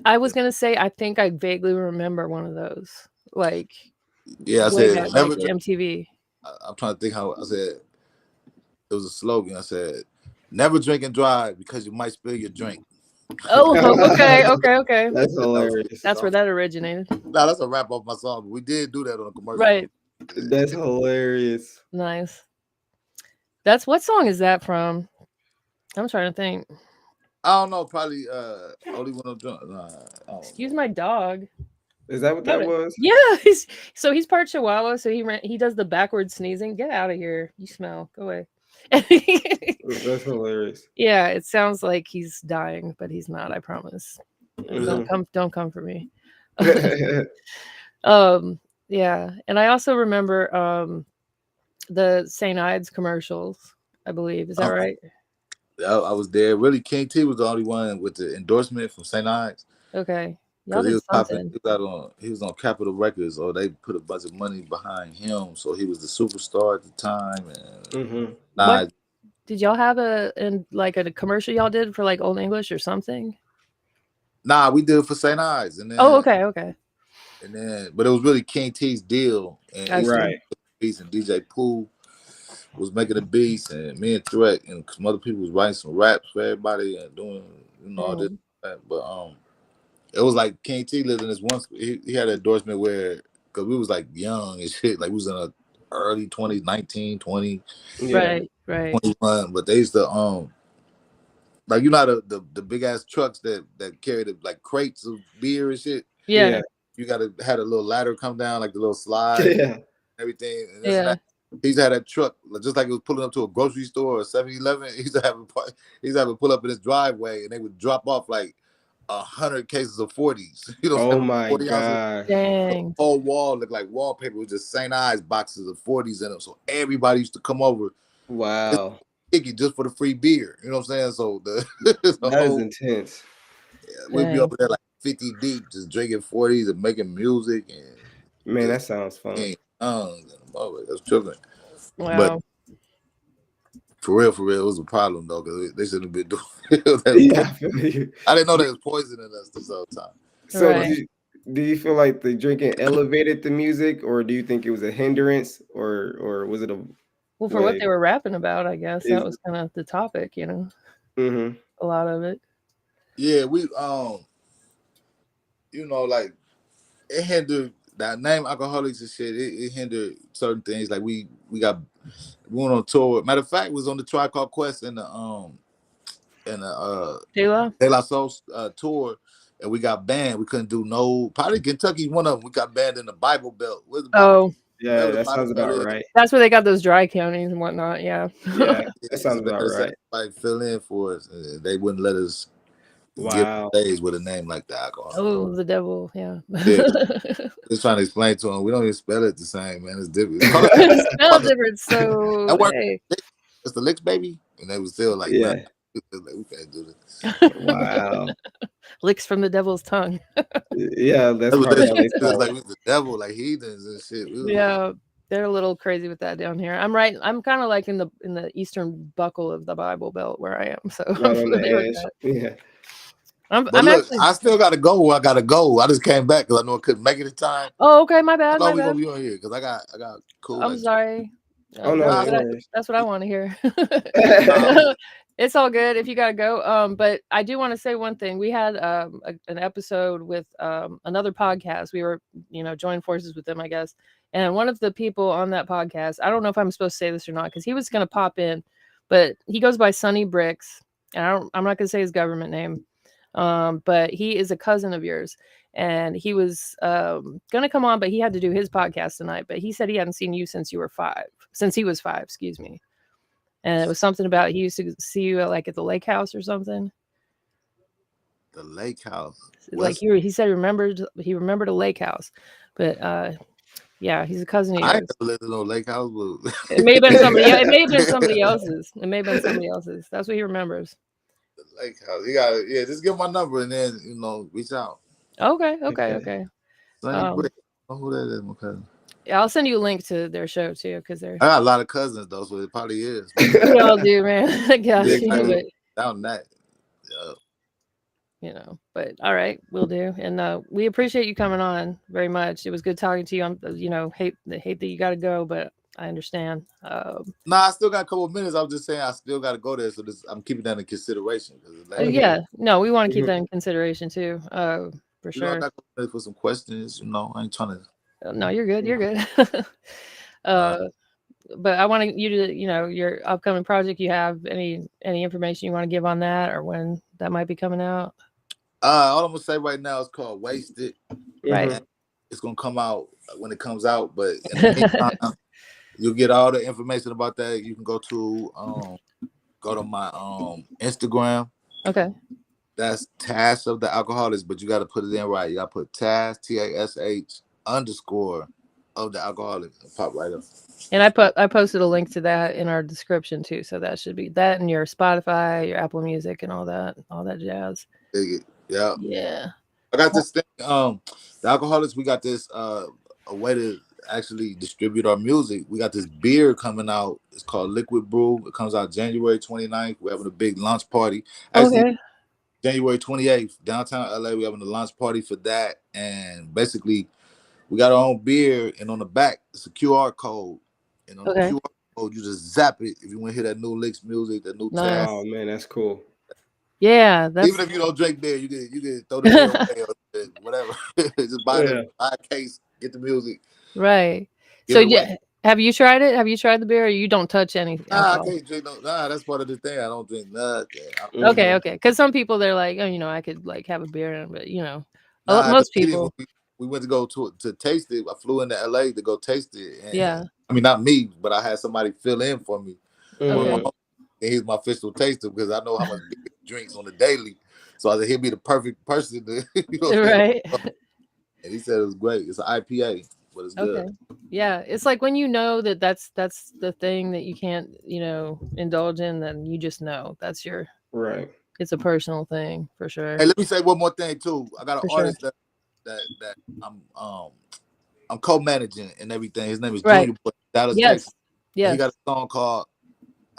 S3: I was gonna say, I think I vaguely remember one of those. Like,
S4: I said,
S3: never, like MTV.
S4: I'm trying to think how I said. It was a slogan. I said, "Never drink and drive because you might spill your drink."
S3: Oh, okay.
S1: That's hilarious.
S3: That's where that originated.
S4: Nah, that's a wrap off my song. But we did do that on a commercial.
S3: Right.
S1: That's hilarious.
S3: Nice. That's what song is that from? I'm trying to think.
S4: I don't know. Probably Only When I'm Drunk.
S3: Excuse my dog.
S1: Is that what that was?
S3: Yeah. He's part Chihuahua, so he does the backward sneezing. Get out of here. You smell. Go away.
S1: That's hilarious.
S3: Yeah, it sounds like he's dying, but he's not, I promise. Don't come for me. Yeah. And I also remember the St. Ides commercials, I believe. Is that right?
S4: I was there. Really, King T was the only one with the endorsement from St. Ides.
S3: Okay.
S4: Because he was on Capitol Records, or they put a bunch of money behind him, so he was the superstar at the time. And
S3: did y'all have a commercial y'all did for like Old English or something?
S4: Nah, we did it for St. Ides, and then
S3: okay.
S4: And then, but it was really King T's deal, and
S1: right.
S4: And DJ Pooh was making the beats, and me and Threat and some other people was writing some raps for everybody and doing all this. But it was like King T lived in this one. He had an endorsement where, because we was like young and shit, like we was in the early 20s, 19, 20,
S3: right,
S4: 21. But they used to like the big ass trucks that carried like crates of beer and shit.
S3: Yeah.
S4: You gotta had a little ladder come down, like the little slide, everything. And he used to have that truck, just like it was pulling up to a grocery store or 7-Eleven. He used to have it pull up in his driveway, and they would drop off like 100 cases of 40s.
S1: Oh my god!
S3: Dang.
S4: The whole wall looked like wallpaper with just St. Ides boxes of 40s in them. So everybody used to come over.
S1: Wow.
S4: Just for the free beer. You know what I'm saying? So
S1: that is intense.
S4: We'd be over there like 50 deep, just drinking 40s and making music. And
S1: man, that sounds fun.
S4: That's tripping.
S3: Wow.
S4: But for real, it was a problem though, because they shouldn't have been doing it. I didn't know they was poisoning us this whole time.
S1: So do you feel like the drinking elevated the music, or do you think it was a hindrance, or was it a
S3: for what they were rapping about? I guess that was kind of the topic, a lot of it.
S4: Yeah, we like it hindered that name Alkaholiks and shit. It hindered certain things. Like we went on tour. Matter of fact, was on the Tribe Called Quest in the De La Soul tour, and we got banned. We couldn't do probably Kentucky's one of them. We got banned in the Bible Belt.
S1: Yeah, that sounds about right.
S3: That's where they got those dry counties and whatnot. Yeah,
S1: that sounds about right.
S4: Like fill in for us, and they wouldn't let us.
S1: Wow.
S4: Give days with a name like that.
S3: Oh, the devil. Yeah.
S4: Just trying to explain to them. We don't even spell it the same, man. It's different.
S3: It's spelled different. So
S4: it's the Licks, baby. And they was still like, man, we can't do this.
S1: Wow.
S3: Licks from the devil's tongue.
S1: Yeah, that's probably how they
S4: felt. Like the devil, like heathens and shit.
S3: Yeah. They're a little crazy with that down here. I'm kind of like in the eastern buckle of the Bible Belt where I am. So
S1: right on the edge. Yeah.
S4: I still gotta go where I gotta go. I just came back because I know I couldn't make it in time.
S3: Oh, okay, my bad.
S4: I thought we gonna be on here because I got cool.
S3: I'm sorry.
S1: Oh no,
S3: that's what I want to hear. It's all good if you gotta go. But I do want to say one thing. We had an episode with another podcast. We were, joined forces with them, I guess. And one of the people on that podcast, I don't know if I'm supposed to say this or not, because he was gonna pop in, but he goes by Sonny Bricks, and I'm not gonna say his government name. But he is a cousin of yours, and he was gonna come on, but he had to do his podcast tonight. But he said he hadn't seen you since he was 5, excuse me. And it was something about he used to see you at the lake house or something.
S4: The lake house,
S3: like he said, he remembered a lake house, but yeah, he's a cousin of yours.
S4: I never lived in no lake house, but
S3: it may have been somebody. It may have been somebody else's. It may have been somebody else's. That's what he remembers.
S4: Lake house. You got just give my number and then reach out.
S3: Okay.
S4: Who that is, my cousin?
S3: Yeah, I'll send you a link to their show too, because I
S4: got a lot of cousins though, so it probably is.
S3: We all do, man.
S4: Down that.
S3: Yeah. But all right, we'll do. And we appreciate you coming on very much. It was good talking to you. I'm hate that you gotta go, but I understand.
S4: I still got a couple of minutes. I was just saying I still got to go there, so I'm keeping that in consideration.
S3: Yeah, no, we want to keep that in consideration too. For sure.
S4: I got for some questions. I ain't trying to.
S3: No, you're good. You're good. But I want you to, your upcoming project. You have any information you want to give on that, or when that might be coming out?
S4: All I'm gonna say right now is called "Wasted."
S3: Right.
S4: And it's gonna come out when it comes out, but in the meantime, you'll get all the information about that. You can go to my Instagram.
S3: Okay.
S4: That's TASH of the Alkaholiks, but you got to put it in right. You got to put TASH TASH _ of the Alkaholiks and pop right up.
S3: And I posted a link to that in our description too, so that should be that and your Spotify, your Apple Music, and all that jazz.
S4: Yeah.
S3: Yeah.
S4: I got this thing. The Alkaholiks, we got this a way to actually distribute our music. We got this beer coming out. It's called Liquid Brew. It comes out January 29th. We're having a big launch party. Actually,
S3: okay.
S4: January 28th, downtown LA. We're having a launch party for that. And basically, we got our own beer. And on the back, it's a QR code. And on the QR code, you just zap it if you want to hear that new Licks music, that new
S3: nice.
S1: Oh, man, that's cool.
S3: Yeah,
S4: even if you don't drink beer, you can throw the beer away or whatever. Just buy a case, get the music.
S3: Right. So have you tried it? Have you tried the beer? Or you don't touch anything?
S4: I can't drink that's part of the thing. I don't drink nothing.
S3: Okay. Because some people they're like, oh, I could like have a beer, but most people.
S4: We went to go to taste it. I flew into LA to go taste it. And,
S3: yeah.
S4: I mean, not me, but I had somebody fill in for me.
S3: Okay.
S4: And he's my official taster because I know how much beer he drinks on the daily. So I said he'd be the perfect person to,
S3: right.
S4: And he said it was great. It's an IPA, but it's good.
S3: Okay. Yeah, it's like when you know that's the thing that you can't indulge in, then you just know that's your
S1: right.
S3: It's a personal thing for sure.
S4: Hey, let me say one more thing too. I got an artist that I'm co-managing and everything. His name is Junior Boy, Dallas, Texas.
S3: Yeah.
S4: He got a song called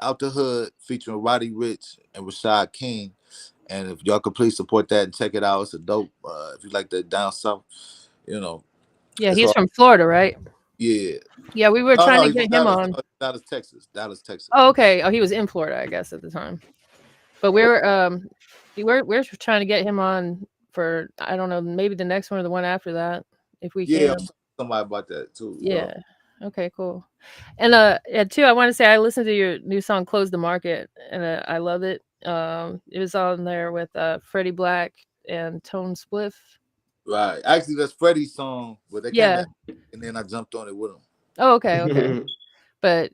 S4: Out the Hood featuring Roddy Ricch and Rashad King. And if y'all could please support that and check it out, it's a dope. If you like that down south,
S3: Yeah, he's from Florida, right?
S4: Yeah.
S3: Yeah, we were trying to get him on.
S4: Dallas, Texas.
S3: Oh, okay. Oh, he was in Florida, I guess, at the time. But we're trying to get him on for, I don't know, maybe the next one or the one after that, if we can.
S4: Yeah, somebody about that too.
S3: Yeah. Okay, cool. And too, I want to say I listened to your new song "Close the Market" and I love it. It was on there with Freddie Black and Tone Spliff.
S4: Right. Actually, that's Freddie's song, but they came back and then I jumped on it with him.
S3: Oh, okay. But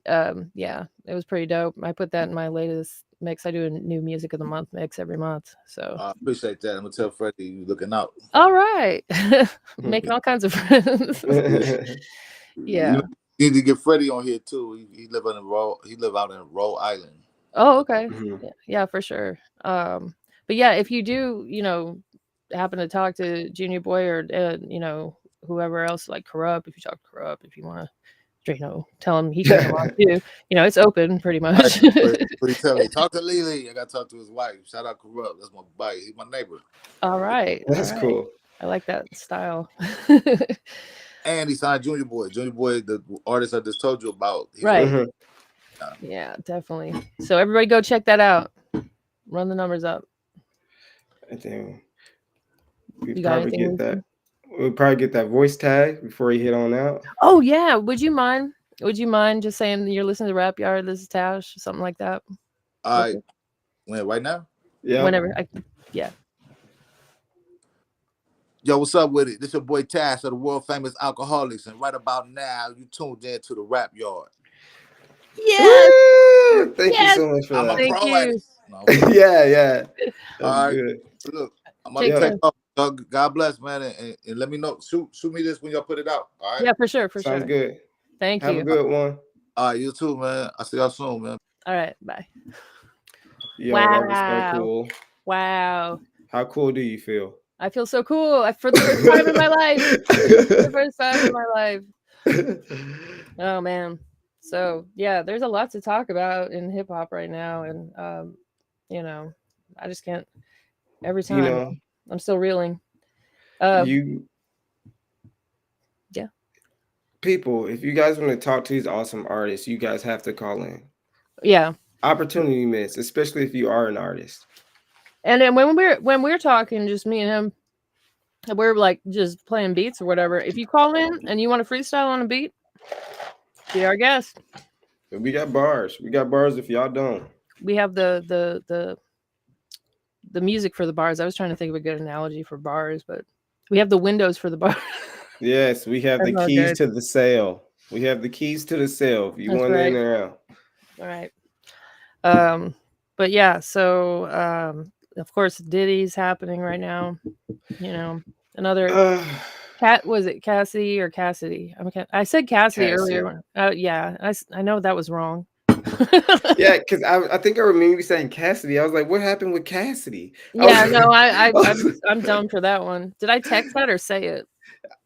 S3: yeah, it was pretty dope. I put that in my latest mix. I do a new music of the month mix every month. So
S4: I appreciate that. I'm gonna tell Freddie you looking out.
S3: All right. Making all kinds of friends. Yeah.
S4: You need to get Freddie on here too. He live out in Rhode Island.
S3: Oh, okay. Yeah, for sure. But yeah, if you do, happen to talk to Junior Boy or whoever else, like Corrupt, if you talk to Corrupt, if you want to, tell him he can come on too. It's open pretty much.
S4: Please tell me. Talk to Lily. I got to talk to his wife. Shout out Corrupt. That's my buddy. He's my neighbor.
S3: All right.
S1: That's cool.
S3: I like that style.
S4: And he signed Junior Boy. Junior Boy, the artist I just told you about.
S3: Right. Yeah, definitely. So everybody go check that out. Run the numbers up.
S1: I think we'll probably get that voice tag before you hit on out.
S3: Oh yeah. Would you mind just saying you're listening to Rap Yard, this is Tash, something like that?
S4: All right. Right now?
S3: Yeah. Whenever. Yeah.
S4: Yo, what's up with it? This your boy Tash of the world famous Alkaholiks, and right about now you tuned in to the Rap Yard.
S3: Yes.
S1: Thank you so much for that.
S3: Thank you.
S4: No.
S1: Yeah.
S4: All right.
S1: Good.
S4: Look, I'm gonna take off. God bless, man, and let me know. Shoot me this when y'all put it out. All right.
S3: Yeah, for sure.
S1: Sounds good.
S3: Thank you.
S1: Have a good one.
S4: All right, you too, man. I'll see y'all soon, man.
S3: All right, bye.
S1: Yo, that was so cool.
S3: Wow.
S1: How cool do you feel?
S3: I feel so cool for the first time in my life. The first time in my life. Oh man. So yeah, there's a lot to talk about in hip hop right now, and I just can't. Every time I'm still reeling.
S1: Yeah. people, if you guys want to talk to these awesome artists, you guys have to call in.
S3: Yeah.
S1: Opportunity miss, especially if you are an artist.
S3: And then when we're talking, just me and him, we're like just playing beats or whatever. If you call in and you want to freestyle on a beat, be our guest.
S1: We got bars. We got bars if y'all don't.
S3: We have the music for the bars. I was trying to think of a good analogy for bars, but we have the windows for the bar.
S1: Yes, we have the keys to the sale. We have the keys to the sale. If you want in or out.
S3: All right. But yeah, so of course Diddy's happening right now. You know, another was it Cassidy or Cassidy? I said Cassidy earlier. Yeah, I know that was wrong.
S1: Yeah, because I think I remember you saying Cassidy. I was like, what happened with Cassidy?
S3: Yeah, no, I'm dumb for that one. Did I text that or say it?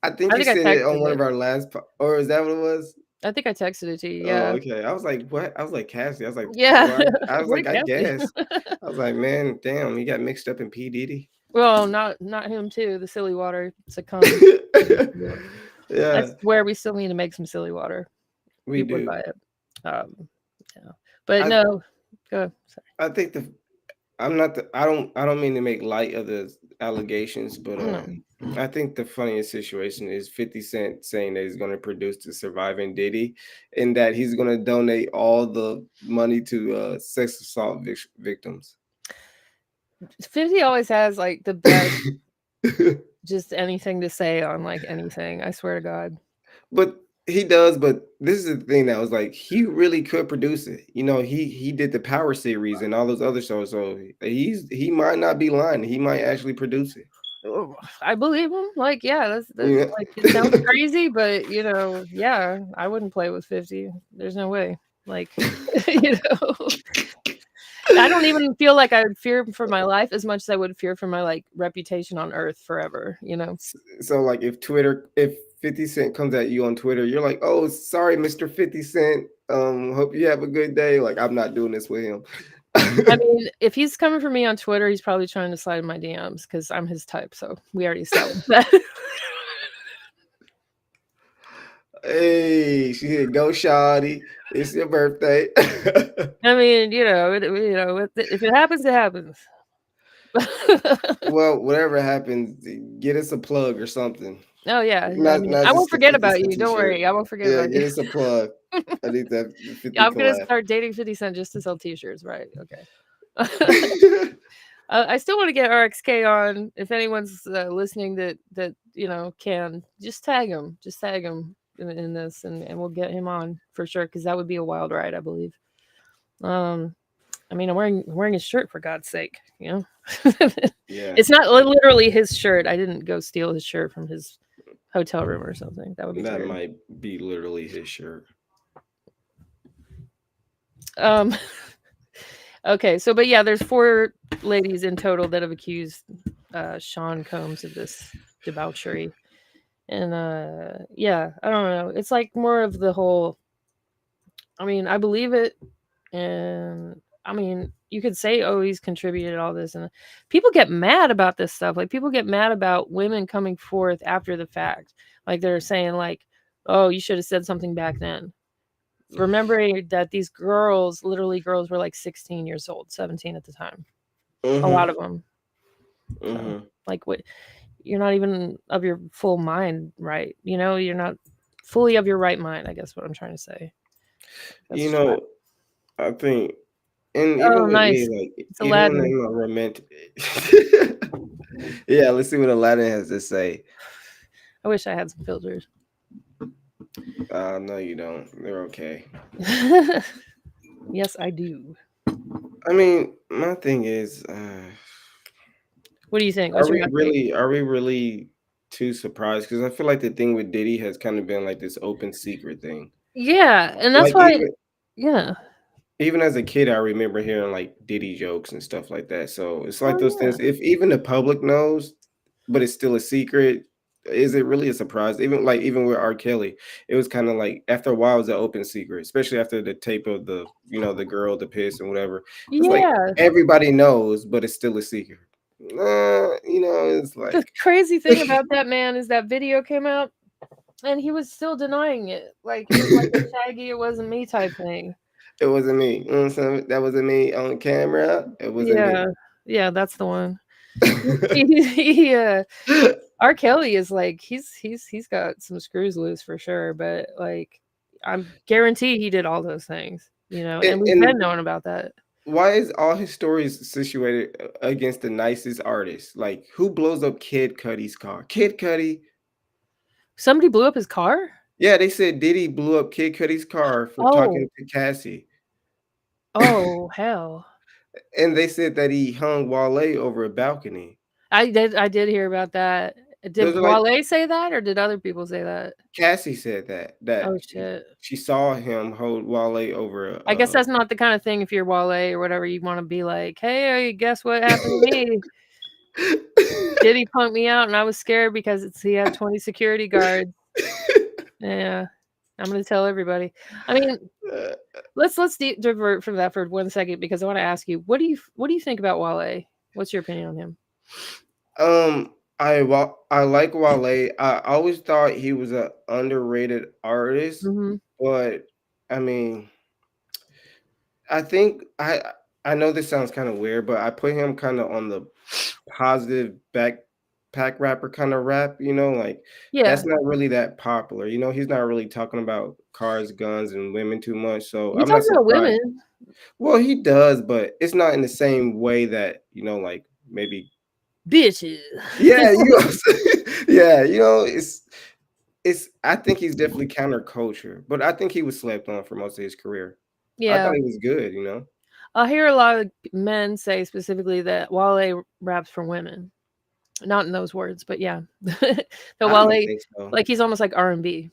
S1: I think you said it on one of our last, or is that what it was?
S3: I think I texted it to you. Yeah.
S1: Oh, okay. I was like, what? I was like Cassidy. I was like,
S3: yeah.
S1: Well, I was like, I guess. I was like, man, damn, he got mixed up in P. Diddy.
S3: Well, not him too. The silly water succumbed.
S1: Yeah.
S3: I swear we still need to make some silly water.
S1: We
S3: People
S1: do.
S3: would buy it. Yeah. But no. Go. Sorry.
S1: I think I don't mean to make light of the allegations, but I think the funniest situation is 50 Cent saying that he's going to produce the surviving Diddy, and that he's going to donate all the money to sex assault victims.
S3: 50 always has like the best, just anything to say on like anything. I swear to God.
S1: But he does. But this is the thing that was like, he really could produce it. You know, he did the Power series and all those other shows, so he might not be lying. He might actually produce it.
S3: I believe him. Like, yeah, that's like, it sounds crazy, but you know, yeah, I wouldn't play with 50. There's no way. Like, you know, I don't even feel like I would fear for my life as much as I would fear for my like reputation on earth forever, you know.
S1: So like if 50 Cent comes at you on Twitter, you're like, oh, sorry, Mr. 50 Cent. Hope you have a good day. Like, I'm not doing this with him.
S3: I mean, if he's coming for me on Twitter, he's probably trying to slide in my DMs because I'm his type. So we already established that.
S1: Hey, she said, "Go, shawty! It's your birthday."
S3: I mean, you know, if it happens, it happens.
S1: Well, whatever happens, get us a plug or something.
S3: Oh yeah, I won't forget about you. Don't worry, I won't forget about you.
S1: Yeah, get us a plug. I need that.
S3: I'm gonna start dating 50 Cent just to sell T-shirts, right? Okay. I still want to get RXK on. If anyone's listening that you know can just tag him in this, and we'll get him on for sure because that would be a wild ride, I believe. I mean, I'm wearing his shirt for God's sake, you know.
S1: Yeah,
S3: it's not literally his shirt. I didn't go steal his shirt from his hotel room or something. That would be weird.
S1: Might be literally his shirt.
S3: Okay, so but yeah, there's 4 ladies in total that have accused Sean Combs of this debauchery. And yeah, I don't know. It's like more of the whole, I mean, I believe it. And I mean, you could say, oh, he's contributed all this. And people get mad about this stuff. Like people get mad about women coming forth after the fact. Like they're saying like, oh, you should have said something back then. Remembering that these girls were like 16 years old, 17 at the time. Mm-hmm. A lot of them.
S1: Mm-hmm.
S3: Like what? You're not even of your full mind, right? You know, you're not fully of your right mind. I guess what I'm trying to say.
S1: That's you know, I think, and even
S3: nice.
S1: Me, like,
S3: it's Aladdin.
S1: Even a romantic. Yeah, let's see what Aladdin has to say.
S3: I wish I had some filters.
S1: No, you don't. They're okay.
S3: Yes, I do.
S1: I mean, my thing is,
S3: what do you think?
S1: Are we really too surprised? Because I feel like the thing with Diddy has kind of been like this open secret thing.
S3: Yeah, and that's like, why.
S1: Even as a kid, I remember hearing like Diddy jokes and stuff like that. So it's like those things. If even the public knows, but it's still a secret. Is it really a surprise? Even with R. Kelly, it was kind of like after a while it was an open secret, especially after the tape of the girl, the piss and whatever. It's like everybody knows, but it's still a secret. It's like
S3: the crazy thing about that man is that video came out And he was still denying it. Like it was like a Shaggy, it wasn't me type thing.
S1: It wasn't me. You know what I'm saying? That wasn't me on camera. It wasn't me.
S3: Yeah, that's the one. R. Kelly is like he's got some screws loose for sure, but like I'm guaranteed he did all those things, you know, and we've been knowing about that.
S1: Why is all his stories situated against the nicest artists? Like, who blows up Kid Cudi's car? Kid Cudi.
S3: Somebody blew up his car?
S1: Yeah, they said Diddy blew up Kid Cudi's car for talking to Cassie.
S3: Oh, hell.
S1: And they said that he hung Wale over a balcony.
S3: I did hear about that. Did Wale say that, or did other people say that?
S1: Cassie said that.
S3: Oh shit!
S1: She saw him hold Wale over.
S3: I guess that's not the kind of thing. If you're Wale or whatever, you want to be like, "Hey, guess what happened to me? Did he punk me out, and I was scared because he had 20 security guards." Yeah, I'm gonna tell everybody. I mean, let's divert from that for 1 second because I want to ask you, what do you think about Wale? What's your opinion on him?
S1: I like Wale. I always thought he was an underrated artist, but I mean, I think I know this sounds kind of weird, but I put him kind of on the positive backpack rapper kind of rap, you know, like that's not really that popular. You know, he's not really talking about cars, guns, and women too much. So
S3: he talks about women.
S1: Well, he does, but it's not in the same way that, you know, like maybe
S3: bitches.
S1: Yeah, yeah, you know, it's I think he's definitely counterculture, but I think he was slept on for most of his career. Yeah, I thought he was good, you know.
S3: I hear a lot of men say specifically that Wale raps for women, not in those words, but yeah, the Wale, like he's almost like R&B.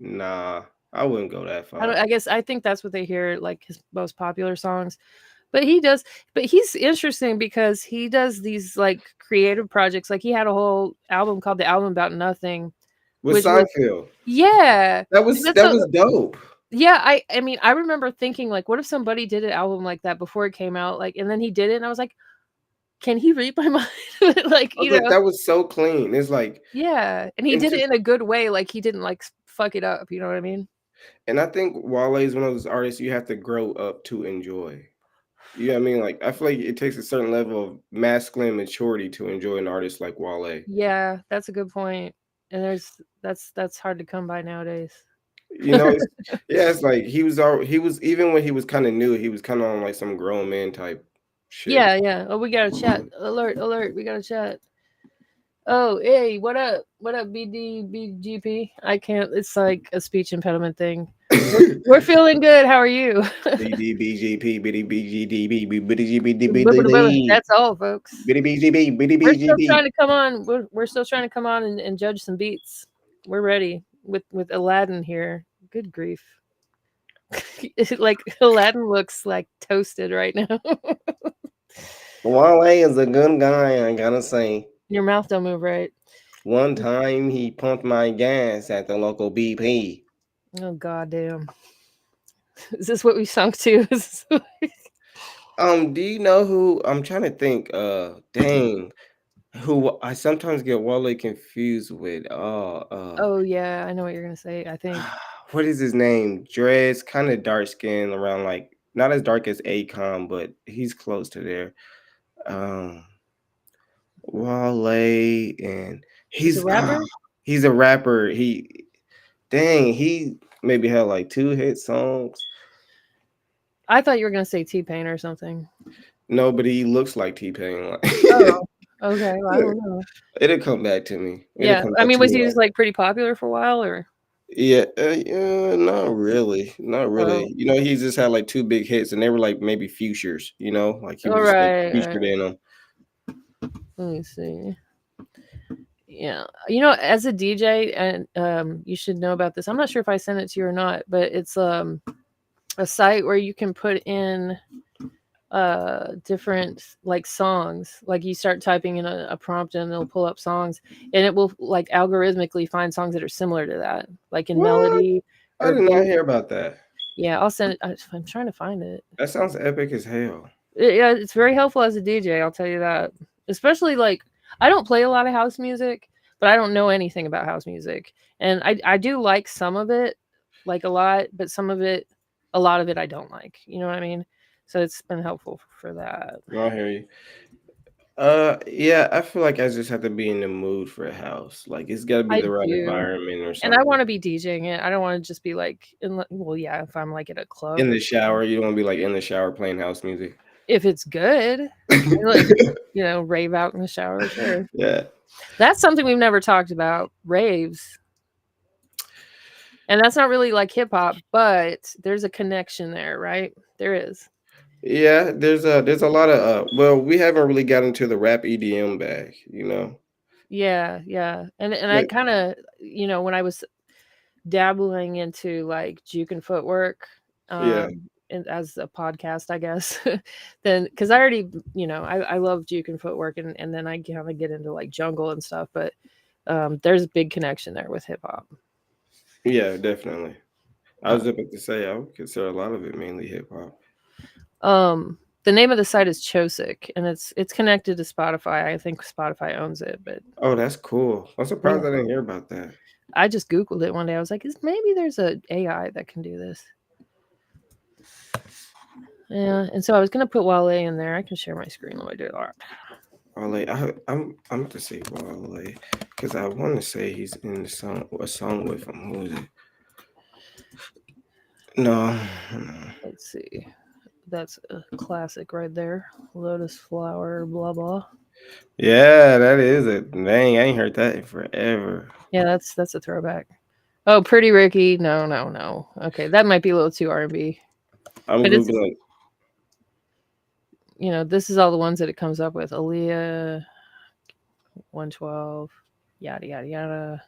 S1: Nah, I wouldn't go that far.
S3: I think that's what they hear, like his most popular songs. But he's interesting because he does these like creative projects. Like he had a whole album called The Album About Nothing.
S1: With Seinfeld.
S3: Yeah.
S1: That was dope.
S3: Yeah, I mean, I remember thinking like, what if somebody did an album like that before it came out? Like, and then he did it, and I was like, can he read my mind? Like, you know,
S1: that was so clean. It's like,
S3: yeah, and he did it in a good way. Like he didn't like fuck it up. You know what I mean?
S1: And I think Wale is one of those artists you have to grow up to enjoy. You know what I mean? Like, I feel like it takes a certain level of masculine maturity to enjoy an artist like Wale.
S3: Yeah, that's a good point. And that's hard to come by nowadays.
S1: You know, it's like he was even when he was kind of new, he was kind of on like some grown man type shit.
S3: Yeah. Oh, we got a chat. Alert, we got a chat. Oh, hey, what up, BDBGP? I can't, it's like a speech impediment thing. We're feeling good. How are you?
S1: BDBGP,
S3: That's all, folks. We're still trying to come on. We're still trying to come on and judge some beats. We're ready with Aladdin here. Good grief. Like Aladdin looks like toasted right now.
S1: Wale is a good guy, I gotta say.
S3: Your mouth don't move right.
S1: One time he pumped my gas at the local BP.
S3: Oh goddamn! Is this what we sunk to?
S1: Do you know who I'm trying to think? Dang, who I sometimes get Wale confused with.
S3: Oh yeah, I know what you're gonna say. I think.
S1: What is his name? Dreads, kind of dark skin, around like not as dark as Akon, but he's close to there. Wale, and he's a rapper. He's a rapper. He maybe had like 2 hit songs.
S3: I thought you were gonna say T-Pain or something.
S1: No, but he looks like T-Pain.
S3: Oh, okay. Well, I don't know.
S1: It'll come back to me.
S3: I mean, was he just like pretty popular for a while, or?
S1: Yeah, not really. Oh. You know, he just had like 2 big hits, and they were like maybe features. You know, like he was like, featured in them.
S3: Let me see. Yeah, you know, as a DJ, and you should know about this. I'm not sure if I sent it to you or not, but it's a site where you can put in different like songs. Like you start typing in a prompt, and it'll pull up songs, and it will like algorithmically find songs that are similar to that, like in melody.
S1: I did not hear about that.
S3: Yeah, I'll send it. I'm trying to find it.
S1: That sounds epic as hell.
S3: Yeah, it's very helpful as a DJ. I'll tell you that. Especially like I don't play a lot of house music, but but I don't know anything about house music. And I do like some of it, like a lot, but a lot of it I don't like. You know what I mean? So it's been helpful for that.
S1: I hear you. Yeah, I feel like I just have to be in the mood for a house. Like it's got to be the right environment or something.
S3: And I want to be DJing it. I don't want to just be like, well, yeah, if I'm like at a club
S1: in the shower, you don't want to be like in the shower playing house music.
S3: If it's good, like, rave out in the shower, sure.
S1: Yeah,
S3: that's something we've never talked about, raves. And that's not really like hip hop, but there's a connection there, right? There is.
S1: Yeah, there's a lot of well, we haven't really gotten to the rap EDM bag,
S3: Yeah. And I kind of, when I was dabbling into like juke and footwork, as a podcast, I guess, then because I already, I love juke and footwork, and then I kind of get into like jungle and stuff, but there's a big connection there with hip hop.
S1: Yeah, definitely. I was about to say I would consider a lot of it mainly hip hop.
S3: The name of the site is Chosic, and it's connected to Spotify. I think Spotify owns it, but
S1: oh, that's cool. I'm surprised I didn't hear about that.
S3: I just Googled it one day. I was like, maybe there's a AI that can do this. Yeah, and so I was gonna put Wale in there. I can share my screen while I do that.
S1: Wale, I'm to say Wale because I want to say he's in a song with him. Who is it? No.
S3: Let's see. That's a classic right there. Lotus Flower, blah blah.
S1: Yeah, that is it. Dang, I ain't heard that in forever.
S3: Yeah, that's a throwback. Oh, Pretty Ricky. No. Okay, that might be a little too R&B.
S1: I'm Googling.
S3: This is all the ones that it comes up with. Aaliyah, 112, yada yada yada.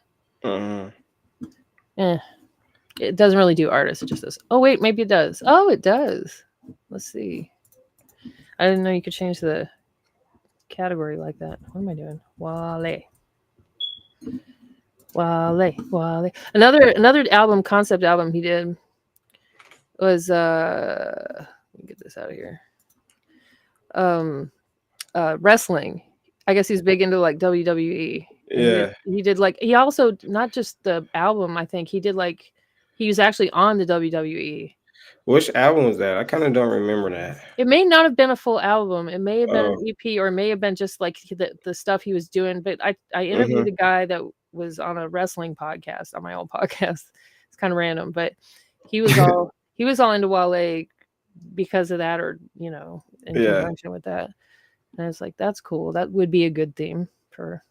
S3: It doesn't really do artists. It just does. Oh wait, maybe it does. Oh, it does. Let's see. I didn't know you could change the category like that. What am I doing? Wale. Another album, concept album he did was let me get this out of here. Wrestling. I guess he's big into like WWE.
S1: Yeah.
S3: He did like, he also, not just the album, I think he was actually on the WWE.
S1: Which album was that? I kind of don't remember that.
S3: It may not have been a full album. It may have been an EP, or it may have been just like the stuff he was doing. But I interviewed a guy that was on a wrestling podcast, on my old podcast. It's kind of random, but he was all into Wale because of that, or in conjunction with that. And I was like, that's cool. That would be a good theme for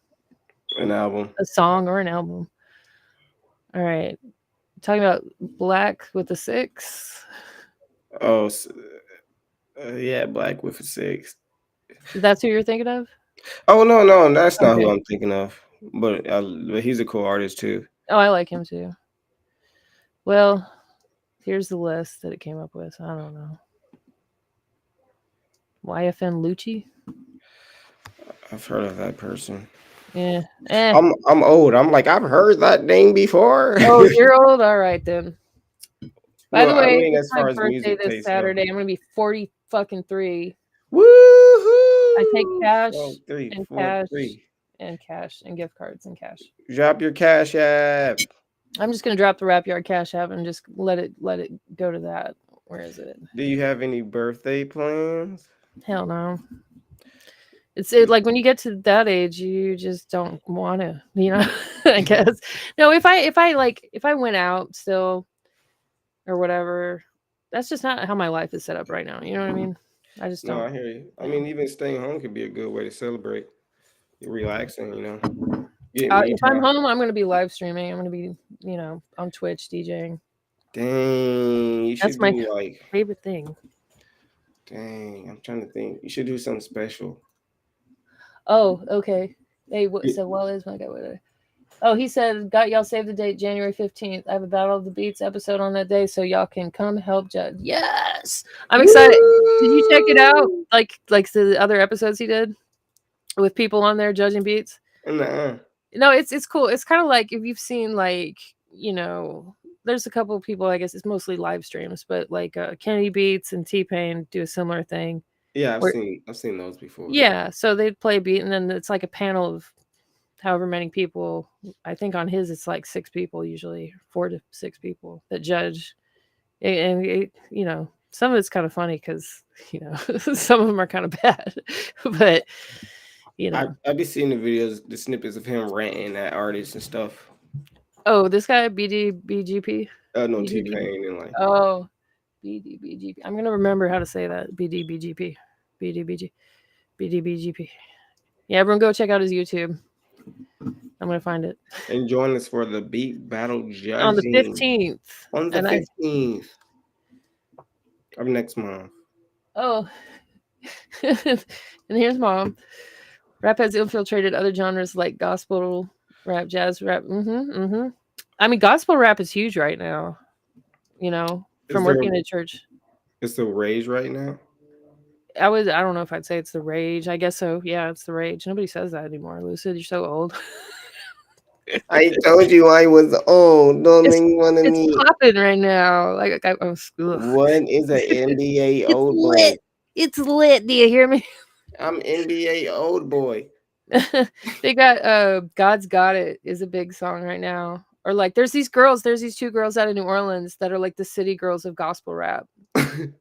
S1: an album,
S3: a song, or an album. All right. Talking about Black with a 6.
S1: Oh, yeah, Black with a 6.
S3: That's who you're thinking of?
S1: Oh no, that's not who I'm thinking of. But he's a cool artist too.
S3: Oh, I like him too. Well, here's the list that it came up with. I don't know. YFN Lucci.
S1: I've heard of that person.
S3: Yeah.
S1: I'm old. I'm like, I've heard that name before.
S3: Oh, you're old? All right then. By the way,
S1: as far as
S3: birthday this Saturday. I'm gonna be 43.
S1: Woohoo!
S3: I take cash and cash and gift cards and cash.
S1: Drop your Cash App.
S3: I'm just gonna drop the Rap Yard Cash App and just let it go to that. Where is it?
S1: Do you have any birthday plans?
S3: Hell no. It's like when you get to that age, you just don't want to, I guess. No, if I went out still or whatever, that's just not how my life is set up right now. You know what I mean? I just don't.
S1: No, I hear you. I mean, even staying home could be a good way to celebrate. You're relaxing,
S3: If I'm home, I'm going to be live streaming. I'm going to be, on Twitch DJing.
S1: Dang,
S3: that's my favorite thing.
S1: Dang, I'm trying to think. You should do something special.
S3: Oh, okay. Hey, so what is my guy with it? Oh, he said, got y'all save the date, January 15th. I have a Battle of the Beats episode on that day, so y'all can come help judge. Yes! I'm excited. Did you check it out? Like the other episodes he did with people on there judging beats?
S1: No,
S3: it's cool. It's kind of like if you've seen there's a couple of people, I guess it's mostly live streams, but like Kennedy Beats and T-Pain do a similar thing.
S1: Yeah, I've seen those before.
S3: Yeah, so they play a beat, and then it's like a panel of however many people. I think on his it's like 6 people usually, 4 to 6 people that judge. And some of it's kind of funny because some of them are kind of bad, but
S1: I'd be seeing the videos, the snippets of him ranting at artists and stuff.
S3: Oh, this guy BDBGP.
S1: No, T-Pain and like.
S3: Oh, BDBGP. I'm gonna remember how to say that. BDBGP. BDBGP. Yeah, everyone go check out his YouTube. I'm gonna find it.
S1: And join us for the beat battle judging
S3: on the 15th.
S1: On the 15th of next month.
S3: Oh, and here's Mom. Rap has infiltrated other genres like gospel rap, jazz rap. I mean, gospel rap is huge right now. From working at church.
S1: It's the rage right now.
S3: I don't know if I'd say it's the rage. I guess so. Yeah, it's the rage. Nobody says that anymore. Lucid, you're so old.
S1: I told you I was old. Don't make fun of me.
S3: It's popping right now. Like
S1: One is an NBA old boy.
S3: It's lit. Do you hear me?
S1: I'm NBA old boy.
S3: They got God's Got It is a big song right now. Or like there's these 2 girls out of New Orleans that are like the city girls of gospel rap.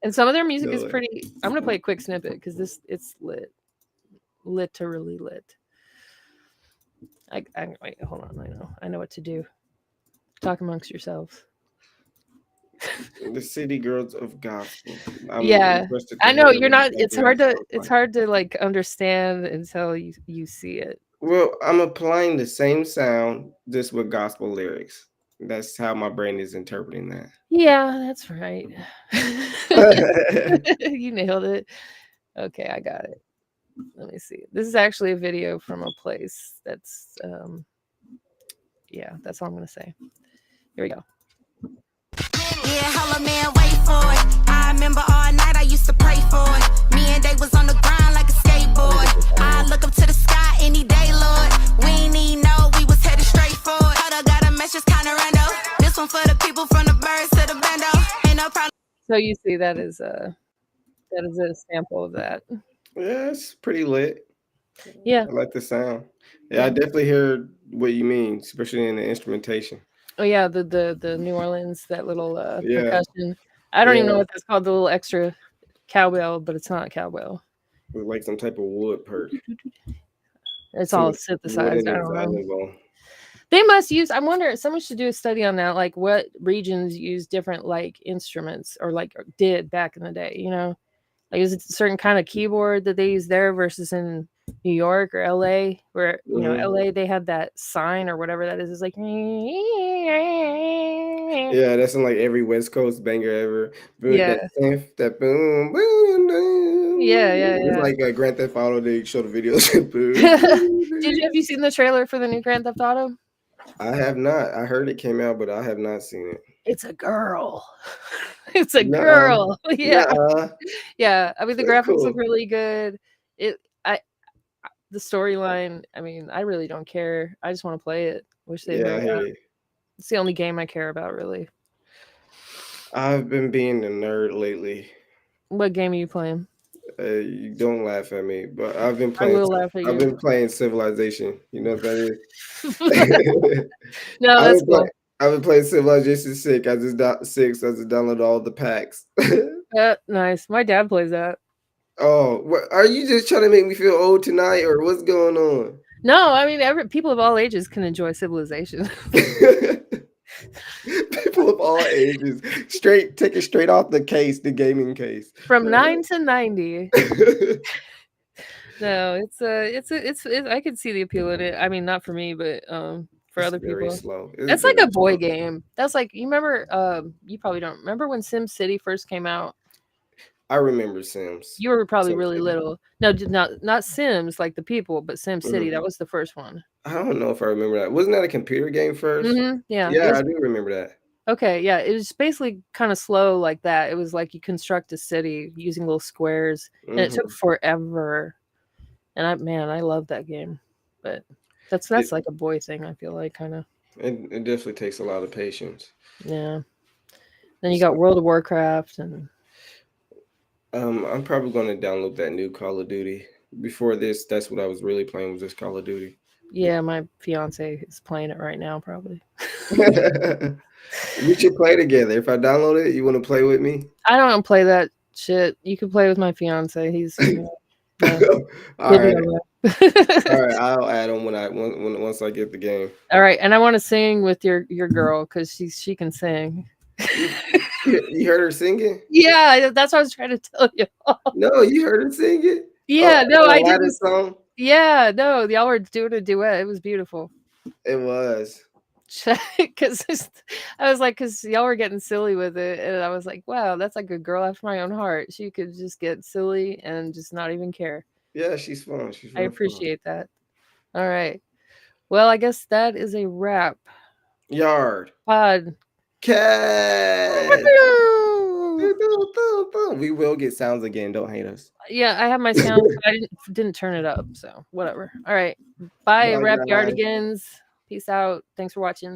S3: And some of their music is pretty. I'm gonna play a quick snippet because it's lit. Literally lit. I wait, hold on. I know what to do. Talk amongst yourselves.
S1: The city girls of gospel.
S3: Yeah, I know you're not. It's hard to like understand until you see it.
S1: Well, I'm applying the same sound just with gospel lyrics. That's how my brain is interpreting that.
S3: Yeah, that's right. You nailed it. Okay, I got it. Let me see. This is actually a video from a place that's that's all I'm gonna say. Here we go.
S6: Yeah, holla man, wait for it. I remember all night I used to pray for it. Me and Dave was on the ground like a skateboard. I look up to the sky any day, Lord. We ain't even know we was headed straight for it. Hold up, got a message kinda rando. This one for the people from the birds to the bando. Ain't no problem.
S3: So you see that is a sample of that.
S1: Yeah, it's pretty lit.
S3: Yeah.
S1: I like the sound. Yeah, I definitely hear what you mean, especially in the instrumentation.
S3: Oh yeah, the New Orleans, that little percussion. I don't even know what that's called, the little extra cowbell, but it's not cowbell.
S1: With like some type of wood perk.
S3: It's all synthesized. I don't know. They must use, I wonder, someone should do a study on that, like what regions use different like instruments or did back in the day, Like is it a certain kind of keyboard that they use there versus in New York or LA, where LA they had that sign or whatever that is. It's like
S1: that's in like every West Coast banger ever.
S3: Yeah.
S1: That boom, boom, boom.
S3: Yeah.
S1: It's like a Grand Theft Auto. They show the videos.
S3: Have you seen the trailer for the new Grand Theft Auto?
S1: I have not. I heard it came out, but I have not seen it.
S3: It's a girl. It's a girl. Yeah. Yeah. I mean, the graphics look really good. The storyline, I mean, I really don't care. I just want to play it. Wish they would. It's the only game I care about, really.
S1: I've been being a nerd lately.
S3: What game are you playing?
S1: You don't laugh at me, but I've been playing.
S3: I will laugh at you.
S1: I've been playing Civilization. You know what that is?
S3: No, that's cool.
S1: I've been playing Civilization 6. I just downloaded all the packs.
S3: Nice. My dad plays that.
S1: Oh, are you just trying to make me feel old tonight, or what's going on?
S3: No, I mean, people of all ages can enjoy Civilization.
S1: People of all ages, take it straight off the case, the gaming case.
S3: From 9 to 90. No, it's I could see the appeal in it. I mean, not for me, but for other people.
S1: Slow.
S3: That's like a boy game. That's like, you remember? You probably don't remember when Sim City first came out.
S1: I remember Sims.
S3: You were probably really little. No, not Sims like the people, but Sim City. That was the first one.
S1: I don't know if I remember that. Wasn't that a computer game first?
S3: Yeah.
S1: Yeah, I do remember that.
S3: Okay, yeah. It was basically kind of slow like that. It was like you construct a city using little squares, and it took forever. And I love that game. But that's like a boy thing, I feel like, kind of.
S1: It definitely takes a lot of patience.
S3: Yeah. Then you got World of Warcraft and...
S1: I'm probably going to download that new Call of Duty. Before this, that's what I was really playing, was this Call of Duty.
S3: Yeah, my fiance is playing it right now, probably.
S1: We should play together. If I download it, you want to play with me?
S3: I don't play that shit. You can play with my fiance. He's
S1: all right. All right, I'll add him once I get the game.
S3: All right, and I want to sing with your girl because she can sing.
S1: You heard her singing?
S3: Yeah, that's what I was trying to tell you.
S1: No, you heard her singing?
S3: Yeah, no, I didn't.
S1: Song?
S3: Yeah, no, y'all were doing a duet. It was beautiful.
S1: It was.
S3: Because I was like, because y'all were getting silly with it, and I was like, wow, that's like a girl after my own heart. She could just get silly and just not even care.
S1: Yeah, she's fun.
S3: I appreciate that. All right. Well, I guess that is a wrap.
S1: Yard.
S3: Pod.
S1: Cat. We will get sounds again. Don't hate us.
S3: Yeah, I have my sound. I didn't turn it up, so whatever. All right. Bye, Rap Yardigans. Peace out. Thanks for watching.